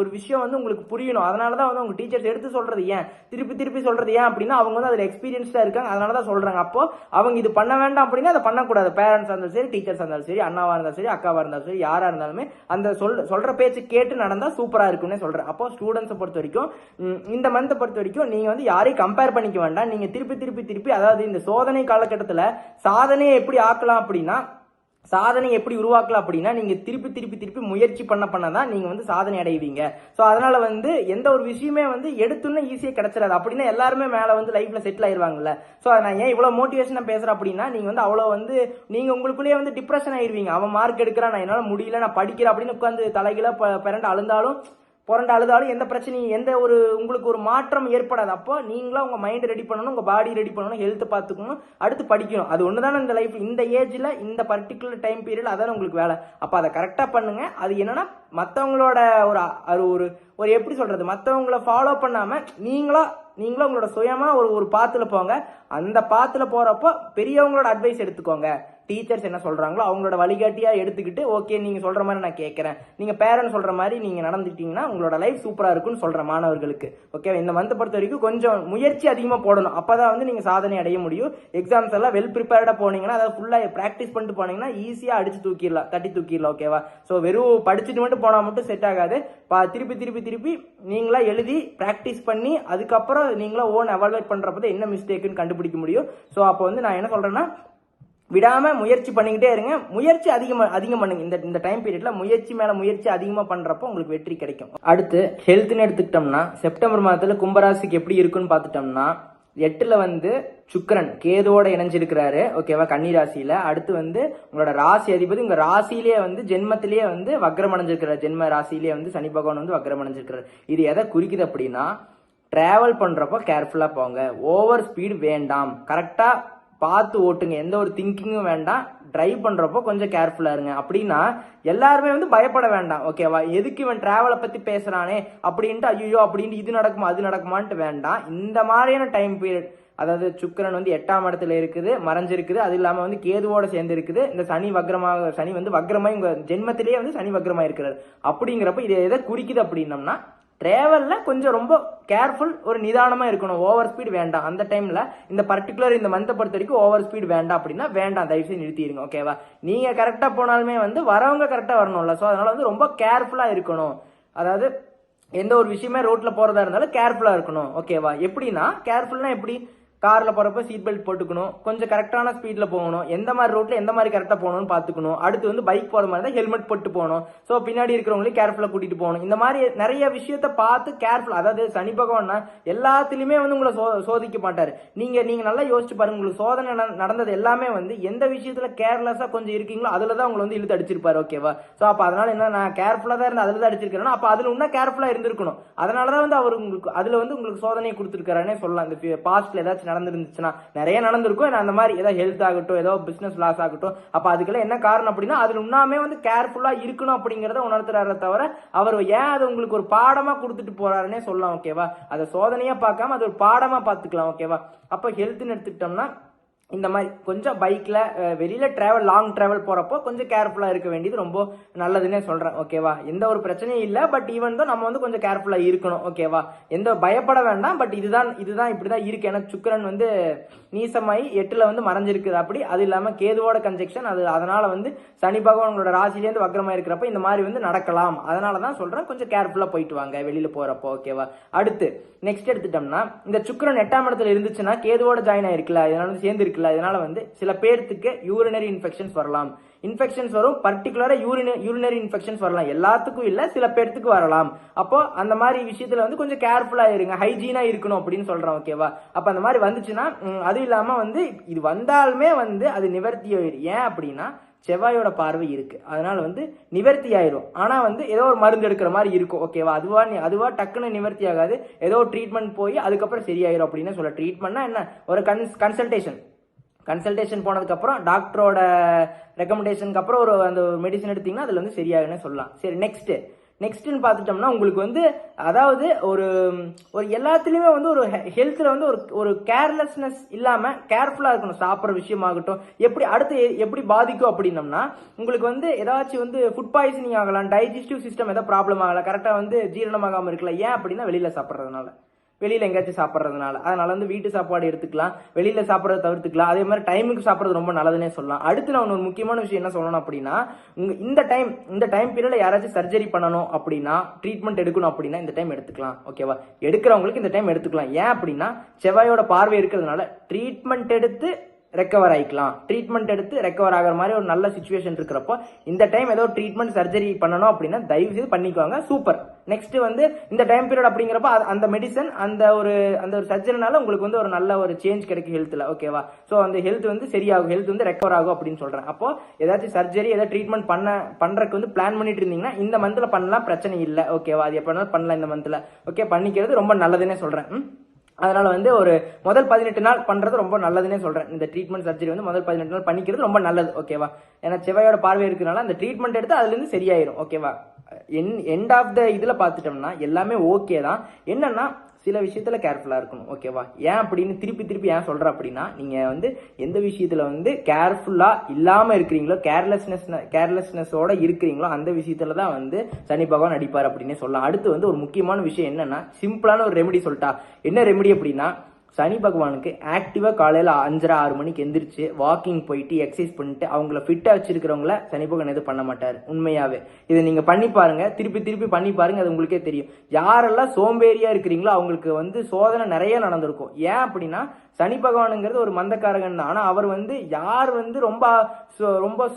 ஒரு விஷயம் வந்து உங்களுக்கு புரியணும். அதனாலதான் வந்து உங்க டீச்சர்ஸ் எடுத்து சொல்றது ஏன் திருப்பி சொல்றது ஏன் அப்படின்னா அவங்க வந்து அதுல எக்ஸ்பீரியன்ஸ்டா இருக்காங்க, அதனாலதான் சொல்றாங்க. அப்போ அவங்க இது பண்ண வேண்டாம் அப்படின்னா அதை பண்ணக்கூடாது. பேரண்ட்ஸ் இருந்தாலும் சரி, டீச்சர்ஸ் இருந்தாலும் சரி, அண்ணாவா இருந்தாலும் சரி, அக்காவா இருந்தாலும் சரி, யாரா இருந்தாலுமே அந்த சொல்ற பேச்சு கேட்டு நடந்தா சூப்பரா இருக்கும்னு சொல்றேன். அப்போ ஸ்டூடெண்ட்ஸை பொறுத்த வரைக்கும் இந்த மந்தை பொறுத்த வரைக்கும் நீங்க வந்து யாரையும் கம்பேர் பண்ணிக்க வேண்டாம். நீங்க திருப்பி அதாவது இந்த சோதனை காலகட்டத்தில் சாதனையை எப்படி ஆக்கலாம் அப்படின்னா, சாதனை எப்படி உருவாக்கலாம் அப்படின்னா நீங்க திருப்பி முயற்சி பண்ணதான் நீங்க வந்து சாதனை அடைவீங்க. சோ அதனால வந்து எந்த ஒரு விஷயமே வந்து எடுத்துன்னு ஈஸியா கிடைச்சிடாது. அப்படின்னா எல்லாருமே மேல வந்து லைஃப்ல செட்டில் ஆயிருவாங்கல்ல. சோ நான் ஏன் இவ்வளவு மோட்டிவேஷனா பேசுறேன் அப்படின்னா நீங்க வந்து அவ்வளவு வந்து நீங்க உங்களுக்குள்ளேயே வந்து டிப்ரெஷன் ஆயிருவீங்க. அவன் மார்க் எடுக்கிறான், நான் என்னால முடியல, நான் படிக்கிறேன் அப்படின்னு உட்காந்து தலைகீழ பிறண்டு அழுந்தாலும் எந்த பிரச்சனையும் எந்த ஒரு உங்களுக்கு ஒரு மாற்றம் ஏற்படாது. அப்போ நீங்களா உங்க மைண்ட் ரெடி பண்ணணும், உங்க பாடி ரெடி பண்ணணும், ஹெல்த் பார்த்துக்கணும், அடுத்து படிக்கணும். அது ஒண்ணுதானே இந்த லைஃப், இந்த ஏஜ்ல இந்த பர்டிகுலர் டைம் பீரியட் அதான் உங்களுக்கு வேலை. அப்ப அதை கரெக்டா பண்ணுங்க. அது என்னன்னா மத்தவங்களோட ஒரு ஒரு எப்படி சொல்றது, மத்தவங்களை ஃபாலோ பண்ணாம நீங்களா உங்களோட சுயமா ஒரு பாத்துல போங்க. அந்த பாத்துல போறப்போ பெரியவங்களோட அட்வைஸ் எடுத்துக்கோங்க. டீச்சர்ஸ் என்ன சொல்றாங்களோ அவங்களோட வழிகாட்டியா எடுத்துக்கிட்டு ஓகே நீங்க சொல்ற மாதிரி நான் கேட்கறேன், நீங்க பேரண்ட் சொல்ற மாதிரி நீங்க நடந்துட்டீங்கன்னா உங்களோட லைஃப் சூப்பரா இருக்கும்னு சொல்ற மாணவர்களுக்கு. ஓகே, இந்த மந்த் பொறுத்த வரைக்கும் கொஞ்சம் முயற்சி அதிகமா போடணும். அப்பதான் வந்து நீங்க சாதனை அடைய முடியும். எக்ஸாம்ஸ் எல்லாம் வெல் ப்ரிப்பேர்டா போனீங்கன்னா, அதாவது ஃபுல்லா பிராக்டிஸ் பண்ணிட்டு போனீங்கன்னா ஈஸியா அடிச்சு தட்டி தூக்கிடலாம். ஓகேவா, சோ வெறும் படிச்சுட்டு மட்டும் போனா மட்டும் செட் ஆகாது. திருப்பி நீங்களா எழுதி பிராக்டிஸ் பண்ணி அதுக்கப்புறம் நீங்களா ஓன் எவால்வேட் பண்றப்ப என்ன மிஸ்டேக்குன்னு கண்டுபிடிக்க முடியும். சோ அப்போ வந்து நான் என்ன சொல்றேன்னா விடாம முயற்சி பண்ணிக்கிட்டே இருங்க. முயற்சி அதிகம் பண்ணுங்க. இந்த டைம் பீரியட்ல முயற்சி மேல முயற்சி அதிகமா பண்றப்போ உங்களுக்கு வெற்றி கிடைக்கும். அடுத்து ஹெல்த்னு எடுத்துக்கிட்டோம்னா செப்டம்பர் மாதத்துல கும்பராசிக்கு எப்படி இருக்குன்னு பாத்துட்டோம்னா 8ல வந்து சுக்கிரன் கேதுவோட இணைஞ்சிருக்கிறாரு. ஓகேவா, கன்னி ராசியில. அடுத்து வந்து உங்களோட ராசி அதிபதி உங்க ராசியிலேயே வந்து ஜென்மத்திலேயே வந்து வக்ரம் அடைஞ்சிருக்கிறார். ஜென்ம ராசியிலேயே வந்து சனி பகவான் வந்து வக்ரம் அடைஞ்சிருக்கிறார். இது எதை குறிக்குது அப்படின்னா டிராவல் பண்றப்போ கேர்ஃபுல்லா போங்க, ஓவர் ஸ்பீடு வேண்டாம், கரெக்டா பார்த்து ஓட்டுங்க, எந்த ஒரு திங்கிங்கும் வேண்டாம். டிரைவ் பண்றப்போ கொஞ்சம் கேர்ஃபுல்லா இருங்க. அப்படின்னா எல்லாருமே வந்து பயப்பட வேண்டாம். ஓகேவா, எதுக்கு இவன் டிராவலை பத்தி பேசுறானே அப்படின்ட்டு ஐயோ அப்படின்ட்டு இது நடக்குமா அது நடக்குமான்ட்டு வேண்டாம். இந்த மாதிரியான டைம் பீரியட், அதாவது சுக்கிரன் வந்து 8ஆம் இடத்துல இருக்குது, மறைஞ்சிருக்குது. அது இல்லாம வந்து கேதுவோட சேர்ந்து இருக்குது. இந்த சனி வந்து வக்ரமாய் உங்க ஜென்மத்திலேயே வந்து சனி வக்ரமா இருக்கிறார். அப்படிங்கிறப்ப இது எதை குறிக்குது அப்படின்னம்னா டிராவல்ல கொஞ்சம் ரொம்ப கேர்ஃபுல், ஒரு நிதானமா இருக்கணும். ஓவர் ஸ்பீட் வேண்டாம் அந்த டைம்ல. இந்த பர்டிகுலர் இந்த மந்த்தை பொறுத்த வரைக்கும் ஓவர் ஸ்பீட் வேண்டாம் அப்படின்னா வேண்டாம், தயவு செய்து நிறுத்திடுங்க. ஓகேவா? நீங்க கரெக்டா போனாலுமே வந்து வரவங்க கரெக்டா வரணும்ல. ஸோ அதனால வந்து ரொம்ப கேர்ஃபுல்லா இருக்கணும். அதாவது எந்த ஒரு விஷயமே ரோட்ல போறதா இருந்தாலும் கேர்ஃபுல்லா இருக்கணும். ஓகேவா? எப்படின்னா கேர்ஃபுல்னா எப்படி? கார்ல போறப்ப சீட் பெல்ட் போட்டுக்கணும், கொஞ்சம் கரெக்டான ஸ்பீட்ல போகணும், எந்த மாதிரி ரோட்ல எந்த மாதிரி கரெக்டா போகணும்னு பாத்துக்கணும். அடுத்து வந்து பைக் போற மாதிரி இருந்தா ஹெல்மெட் போட்டு போகணும். ஸோ பின்னாடி இருக்கிறவங்களையும் கேர்ஃபுல்லா கூட்டிட்டு போகணும். இந்த மாதிரி நிறைய விஷயத்த பார்த்து கேர்ஃபுல். அதாவது சனி பகவான் எல்லாத்துலயுமே வந்து உங்களை சோதிக்க மாட்டாரு. நீங்க நல்லா யோசிச்சு பாருங்க. உங்களுக்கு சோதனை நடந்தது எல்லாமே வந்து எந்த விஷயத்துல கேர்லெஸ்ஸா கொஞ்சம் இருக்கீங்களோ அதுலதான் உங்களை வந்து இழுத்து அடிச்சிருப்பாரு. ஓகேவா? ஸோ அப்ப அதனால என்ன, நான் கேர்ஃபுல்லா தான் இருந்து அதுல தான் அடிச்சிருக்கேன். அப்ப அதுல இன்னும் கேர்ஃபுல்லா இருந்திருக்கணும். அதனாலதான் வந்து அவர் உங்களுக்கு அதுல வந்து உங்களுக்கு சோதனையை கொடுத்துருக்காருன்னே சொல்லலாம். இந்த பாஸ்ட்ல ஏதாச்சும் நடந்துருந்துச்சுன்னா, நிறைய நடந்திருக்கும். அந்த மாதிரி ஏதாவது ஹெல்த் ஆகட்டும், ஏதோ பிசினஸ் லாஸ் ஆகட்டும், அப்ப அதுக்கெல்லாம் என்ன காரணம் அப்படின்னா அதுல உண்மையாமே வந்து கேர்ஃபுல்லா இருக்கணும் அப்படிங்கறத உணர்த்துறாரு. தவிர அவர் ஏன் அதை உங்களுக்கு ஒரு பாடமா கொடுத்துட்டு போறாருன்னே சொல்லலாம். ஓகேவா? அதை சோதனையா பார்க்காம அது ஒரு பாடமா பார்த்துக்கலாம். ஓகேவா? அப்ப ஹெல்த்னு எடுத்துக்கிட்டோம்னா இந்த மாதிரி கொஞ்சம் பைக்ல வெளியில லாங் டிராவல் போறப்போ கொஞ்சம் கேர்ஃபுல்லா இருக்க வேண்டியது ரொம்ப நல்லதுன்னே சொல்றேன். ஓகேவா? எந்த ஒரு பிரச்சனையும் இல்ல. பட் ஈவன் தான் நம்ம வந்து கொஞ்சம் கேர்ஃபுல்லா இருக்கணும். ஓகேவா? எந்த பயப்பட வேண்டாம். பட் இதுதான் இப்படிதான் இருக்கு. எனக்கு சுக்கிரன் வந்து நீசமாயி 8ல வந்து மறைஞ்சிருக்குது. அப்படி அது இல்லாம கேதுவோட கன்ஜெக்ஷன், அது அதனால வந்து சனி பகவான் உங்களோட ராசிலேருந்து வக்ரமா இருக்கிறப்ப இந்த மாதிரி வந்து நடக்கலாம். அதனாலதான் சொல்றேன் கொஞ்சம் கேர்ஃபுல்லா போயிட்டு வாங்க வெளியில போறப்போ. ஓகேவா? அடுத்து நெக்ஸ்ட் எடுத்துட்டோம்னா, இந்த சுக்கிரன் 8ஆம் இடத்துல இருந்துச்சுன்னா கேதுவோட ஜாயின் ஆயிருக்குல்ல, இதனால சேர்ந்து இருக்குல்ல, இதனால வந்து சில பேர்த்துக்கு யூரினரி இன்ஃபெக்ஷன்ஸ் வரலாம். இன்ஃபெக்ஷன்ஸ் வரும். பர்டிகுலரா யூரினரி இன்ஃபெக்ஷன்ஸ் வரலாம். எல்லாத்துக்கும் இல்ல, சில பேர்த்துக்கு வரலாம். அப்போ அந்த மாதிரி விஷயத்துல வந்து கொஞ்சம் கேர்ஃபுல்லா இருங்க, ஹைஜீனா இருக்கணும் அப்படின்னு சொல்றேன். ஓகேவா? அப்ப அந்த மாதிரி வந்துச்சுன்னா, அது இல்லாம வந்து இது வந்தாலுமே வந்து அது நிவர்த்தி ஆயிடும். ஏன் அப்படின்னா செவ்வாயோட பார்வை இருக்கு, அதனால வந்து நிவர்த்தி ஆயிரும். ஆனா வந்து ஏதோ ஒரு மருந்து எடுக்கிற மாதிரி இருக்கும். ஓகேவா? அதுவா டக்குன்னு நிவர்த்தி ஆகாது. ஏதோ ட்ரீட்மெண்ட் போய் அதுக்கப்புறம் சரியாயிரும் அப்படின்னு சொல்ல. ட்ரீட்மெண்ட்னா என்ன, ஒரு கன்சல்டேஷன் போனதுக்கு அப்புறம் டாக்டரோட ரெக்கமெண்டேஷனுக்கு அப்புறம் ஒரு அந்த மெடிசன் எடுத்தீங்கன்னா அதுல வந்து சரியாகுன்னு சொல்லலாம். சரி, நெக்ஸ்ட்னு பார்த்துட்டோம்னா உங்களுக்கு வந்து அதாவது ஒரு எல்லாத்துலயுமே வந்து ஒரு ஹெல்த்ல வந்து ஒரு கேர்லெஸ்னஸ் இல்லாம கேர்ஃபுல்லா இருக்கணும். சாப்பிட்ற விஷயமாகட்டும், எப்படி பாதிக்கும் அப்படின்னம்னா உங்களுக்கு வந்து ஏதாச்சும் வந்து ஃபுட் பாய்சனிங் ஆகலாம், டைஜஸ்டிவ் சிஸ்டம் ஏதாவது ப்ராப்ளம் ஆகலாம், கரெக்டா வந்து ஜீரணமாகாம இருக்கலாம். ஏன் அப்படின்னா வெளியில சாப்பிட்றதுனால, வெளியில எங்கேயாச்சும் சாப்பிட்றதுனால. அதனால வந்து வீட்டு சாப்பாடு எடுத்துக்கலாம், வெளியில சாப்பிட்றத தவிர்த்துக்கலாம். அதே மாதிரி டைமுக்கு சாப்பிட்றது ரொம்ப நல்லதுன்னே சொல்லலாம். அடுத்து நான் ஒரு முக்கியமான விஷயம் என்ன சொல்லணும் அப்படின்னா, இந்த டைம் பீரியட்ல யாராச்சும் சர்ஜரி பண்ணணும் அப்படின்னா, ட்ரீட்மெண்ட் எடுக்கணும் அப்படின்னா இந்த டைம் எடுத்துக்கலாம். ஓகேவா? எடுக்கிறவங்களுக்கு இந்த டைம் எடுத்துக்கலாம். ஏன் அப்படின்னா செவ்வாயோட பார்வை இருக்கிறதுனால ட்ரீட்மெண்ட் எடுத்து ரெக்கவர் ஆகிக்கலாம். ட்ரீட்மெண்ட் எடுத்து ரெக்கவர் ஆகிற மாதிரி ஒரு நல்ல சிச்சுவேஷன் இருக்கிறப்போ இந்த டைம் ஏதோ ட்ரீட்மெண்ட் சர்ஜரி பண்ணணும் அப்படின்னா தயவு செய்து பண்ணிக்குவாங்க. சூப்பர். நெக்ஸ்ட் வந்து இந்த டைம் பீரியட் அப்படிங்கிறப்ப அந்த மெடிசன் அந்த ஒரு சர்ஜரினால உங்களுக்கு வந்து ஒரு நல்ல ஒரு சேஞ்ச் கிடைக்கும் ஹெல்த்ல. ஓகேவா? ஸோ அந்த ஹெல்த் வந்து சரியாகும், ஹெல்த் வந்து ரெக்கவர் ஆகும் அப்படின்னு சொல்றேன். அப்போ ஏதாச்சும் சர்ஜரி ஏதாவது ட்ரீட்மெண்ட் பண்றதுக்கு வந்து பிளான் பண்ணிட்டு இருந்தீங்கன்னா இந்த மந்த்ல பண்ணலாம், பிரச்சனை இல்லை. ஓகேவா? அது எப்ப வேணாலும் பண்ணலாம் இந்த மந்த்ல. ஓகே, பண்ணிக்கிறது ரொம்ப நல்லதுன்னே சொல்றேன். அதனால வந்து ஒரு முதல் 18 நாள் பண்றது ரொம்ப நல்லதுன்னே சொல்றேன். இந்த ட்ரீட்மெண்ட் சர்ஜரி வந்து முதல் 18 நாள் பண்ணிக்கிறது ரொம்ப நல்லது. ஓகேவா? ஏன்னா செவ்வாயோட பார்வை இருக்கிறதுனால அந்த ட்ரீட்மெண்ட் எடுத்து அதுல இருந்து சரியாயிரும். ஓகேவா? எண்ட் ஆஃப் த இதுல பாத்துட்டோம்னா எல்லாமே ஓகே தான். என்னன்னா சில விஷயத்துல கேர்ஃபுல்லா இருக்கணும். ஓகேவா? ஏன் அப்படின்னு திருப்பி ஏன் சொல்றேன் அப்படின்னா, நீங்க வந்து எந்த விஷயத்துல வந்து கேர்ஃபுல்லா இல்லாம இருக்கிறீங்களோ, கேர்லெஸ்னஸோட இருக்கிறீங்களோ அந்த விஷயத்துல தான் வந்து சனி பகவான் அடிப்பார் அப்படின்னு சொல்லலாம். அடுத்து வந்து ஒரு முக்கியமான விஷயம் என்னன்னா, சிம்பிளான ஒரு ரெமெடி சொல்லிட்டா. என்ன ரெமெடி அப்படின்னா, சனி பகவானுக்கு ஆக்டிவா காலையில 5:30 6 மணிக்கு எந்திரிச்சு வாக்கிங் போயிட்டு எக்ஸசைஸ் பண்ணிட்டு அவங்கள ஃபிட்டா வச்சிருக்கிறவங்கள சனி பகவான் எதுவும் பண்ண மாட்டாரு. உண்மையாவே இதை நீங்க பண்ணி பாருங்க, திருப்பி பண்ணி பாருங்க, அது உங்களுக்கே தெரியும். யாரெல்லாம் சோம்பேறியா இருக்கிறீங்களோ அவங்களுக்கு வந்து சோதனை நிறைய நடந்திருக்கும். ஏன் அப்படின்னா சனி பகவானுங்கிறது ஒரு மந்தக்காரகன் தான். ஆனா அவர் வந்து யார் வந்து ரொம்ப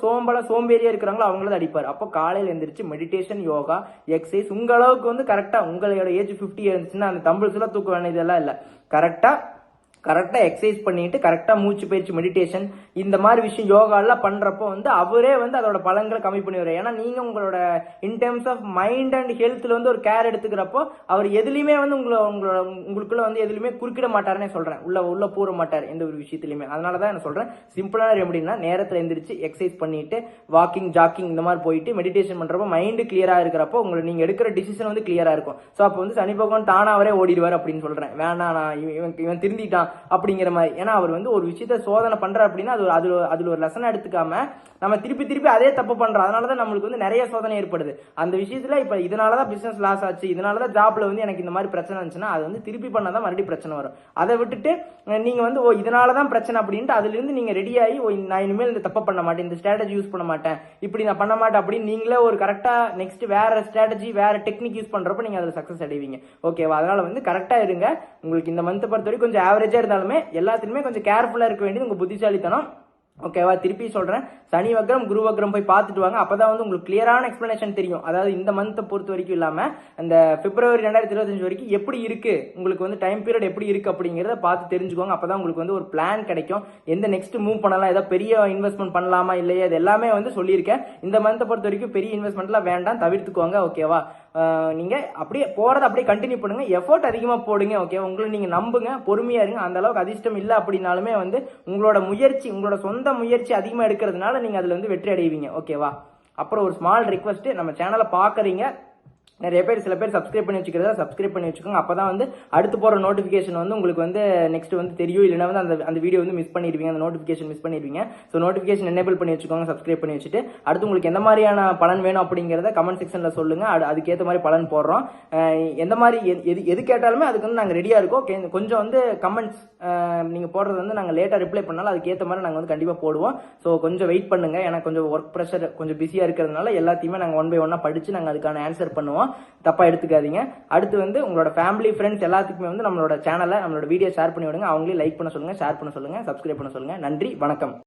சோம்பேறியா இருக்கிறாங்களோ அவங்கள அடிப்பார். அப்போ காலையில எந்திரிச்சு மெடிடேஷன், யோகா, எக்ஸசைஸ் உங்க அளவுக்கு வந்து கரெக்டா உங்களோட ஏஜ் 50 இருந்துச்சுன்னா அந்த தம்பிள்ஸ் எல்லாம் தூக்க வேண்டியதெல்லாம் இல்ல, கரெக்டா எக்ஸசைஸ் பண்ணிட்டு கரெக்டா மூச்சு பயிற்சி, மெடிடேஷன் இந்த மாதிரி விஷயம் யோகா எல்லாம் பண்றப்போ வந்து அவரே வந்து அதோட பலன்களை கம்மி பண்ணி வர. ஏன்னா நீங்க உங்களோட in terms of mind and ஹெல்த்ல வந்து ஒரு கேர் எடுத்துக்கிறப்போ அவர் எதுலயுமே வந்து உங்களுக்குள்ள வந்து எதுலயுமே குறுக்கிட மாட்டாருன்னே சொல்றேன். உள்ள பூர மாட்டார் எந்த ஒரு விஷயத்திலுமே. அதனாலதான் என்ன சொல்றேன், சிம்பிளான ரெமடினா நேரத்துல எந்திரிச்சு எக்ஸசைஸ் பண்ணிட்டு வாக்கிங், ஜாக்கிங் இந்த மாதிரி போயிட்டு மெடிடேஷன் பண்றப்போ மைண்ட் கிளியரா இருக்கிறப்போ உங்களுக்கு நீங்க எடுக்கிற டிசிஷன் வந்து கிளியரா இருக்கும். சோ அப்போ வந்து சனி பகவான் தானா அவரே ஓடிடுவார் அப்படின்னு சொல்றேன். வேணா நான் இவன் திருந்திட்டான், அப்படிங்கிற மாதிரி. ஏன்னா அவர் வந்து ஒரு விஷயத்த சோதனை பண்ற அப்படின்னா அதுல ஒரு லெசன் எடுத்துக்காம நம்ம திருப்பி அதே தப்பு பண்றோம். அதனாலதான் நம்மளுக்கு வந்து நிறைய சோதனை ஏற்படுது. அந்த விஷயத்துல இப்ப இதனாலதான் பிசினஸ் லாஸ் ஆச்சு, இதனாலதான் ஜாப்ல வந்து எனக்கு இந்த மாதிரி பிரச்சனை இருந்துச்சுன்னா அது வந்து திருப்பி பண்ணாதான் மறுபடியும் பிரச்சனை வரும். அதை விட்டுட்டு நீங்க வந்து இதனாலதான் பிரச்சனை அப்படின்ட்டு அதுல இருந்து நீங்க ரெடி ஆகி நான் இனிமேல் இந்த தப்ப பண்ண மாட்டேன், இந்த ஸ்ட்ராட்டஜி யூஸ் பண்ண மாட்டேன், இப்படி நான் பண்ண மாட்டேன் அப்படின்னு நீங்களே ஒரு கரெக்டா நெக்ஸ்ட் வேற ஸ்ட்ராட்டஜி வேற டெக்னிக் யூஸ் பண்றப்ப நீங்க அதுல சக்சஸ் அடைவீங்க. ஓகேவா? அதனால வந்து கரெக்டா இருங்க. உங்களுக்கு இந்த மந்த் பொறுத்த வரைக்கும் கொஞ்சம் ஆவரேஜா இருந்தாலுமே எல்லாத்துலயுமே கொஞ்சம் கேர்ஃபுல்லா இருக்க வேண்டியது உங்க புத்திசாலித்தனம். ஓகேவா? திருப்பி சொல்றேன், சனி வக்ரம் குரு வக்ரம் போய் பார்த்துட்டு வாங்க. அப்பதான் வந்து உங்களுக்கு கிளியரான எக்ஸ்பிளனேஷன் தெரியும். அதாவது இந்த மந்த் பொறுத்த வரைக்கும் இல்லாம இந்த பிப்ரவரி 2025 வரைக்கும் எப்படி இருக்கு, உங்களுக்கு வந்து டைம் பீரியட் எப்படி இருக்கு அப்படிங்கறத பார்த்து தெரிஞ்சுக்கோங்க. அப்பதான் உங்களுக்கு வந்து ஒரு பிளான் கிடைக்கும். எந்த நெக்ஸ்ட் மூவ் பண்ணலாம், ஏதாவது பெரிய இன்வெஸ்ட்மெண்ட் பண்ணலாமா இல்லையா, இது எல்லாமே வந்து சொல்லியிருக்கேன். இந்த மந்த் பொறுத்த வரைக்கும் பெரிய இன்வெஸ்ட்மெண்ட்லாம் வேண்டாம், தவிர்த்துக்கோங்க. ஓகேவா? நீங்க அப்படியே போறதை அப்படியே கண்டினியூ பண்ணுங்க, எஃபோர்ட் அதிகமா போடுங்க. ஓகே, உங்களை நீங்க நம்புங்க, பொறுமையா இருங்க. அந்த அளவுக்கு அதிர்ஷ்டம் இல்லை அப்படின்னாலுமே வந்து உங்களோட முயற்சி, உங்களோட சொந்த முயற்சி அதிகமா எடுக்கிறதுனால நீங்க அதுல வந்து வெற்றி அடைவீங்க. ஓகேவா? அப்புறம் ஒரு ஸ்மால் ரிக்வெஸ்ட், நம்ம சேனலை பாக்குறீங்க நிறைய பேர், சில பேர் சப்ஸ்கிரைப் பண்ணி வச்சுக்கிறதா சப்ஸ்கிரைப் பண்ணி வச்சுக்கோங்க. அப்பதான் வந்து அடுத்து போற நோட்டிபிகேஷன் வந்து உங்களுக்கு வந்து நெக்ஸ்ட் வந்து தெரியும். இல்லைன்னா வந்து அந்த வீடியோ வந்து மிஸ் பண்ணிடுவீங்க, அந்த நோட்டிபிகேஷன் மிஸ் பண்ணிடுவீங்க. ஸோ நோட்டிபிகேஷன் எனேபிள் பண்ணி வச்சுக்கோங்க, சப்ஸ்கிரைப் பண்ணி வச்சுட்டு அடுத்து உங்களுக்கு எந்த மாதிரியான பலன் வேணும் அப்படிங்கிறத கமெண்ட் செக்ஷன்ல சொல்லுங்க. அதுக்கேற்ற மாதிரி பலன் போடுறோம். எந்த மாதிரி எது கேட்டாலுமே அதுக்கு வந்து நாங்கள் ரெடியா இருக்கோம். கொஞ்சம் வந்து கமெண்ட்ஸ் நீங்க போடுறது வந்து நாங்கள் லேட்டா ரிப்ளை பண்ணாலும் அதுக்கேற்ற மாதிரி நாங்கள் வந்து கண்டிப்பா போடுவோம். ஸோ கொஞ்சம் வெயிட் பண்ணுங்க. எனக்கு கொஞ்சம் ஒர்க் ப்ரெஷர் கொஞ்சம் பிஸியா இருக்கிறதுனால எல்லாத்தையுமே நாங்கள் ஒன் பை ஒன்னா படிச்சு நாங்கள் அதுக்கான ஆன்சர் பண்ணுவோம். தப்பா எடுத்துக்காதீங்க. அடுத்து வந்து உங்களோட ஃபேமிலி ஃப்ரெண்ட்ஸ் எல்லாத்துக்குமே வந்து நம்மளோட சேனலை, நம்மளோட வீடியோ ஷேர் பண்ணி விடுங்க. அவங்களே லைக் பண்ண சொல்லுங்க, ஷேர் பண்ண சொல்லுங்க, சப்ஸ்கிரைப் பண்ண சொல்லுங்க. நன்றி, வணக்கம்.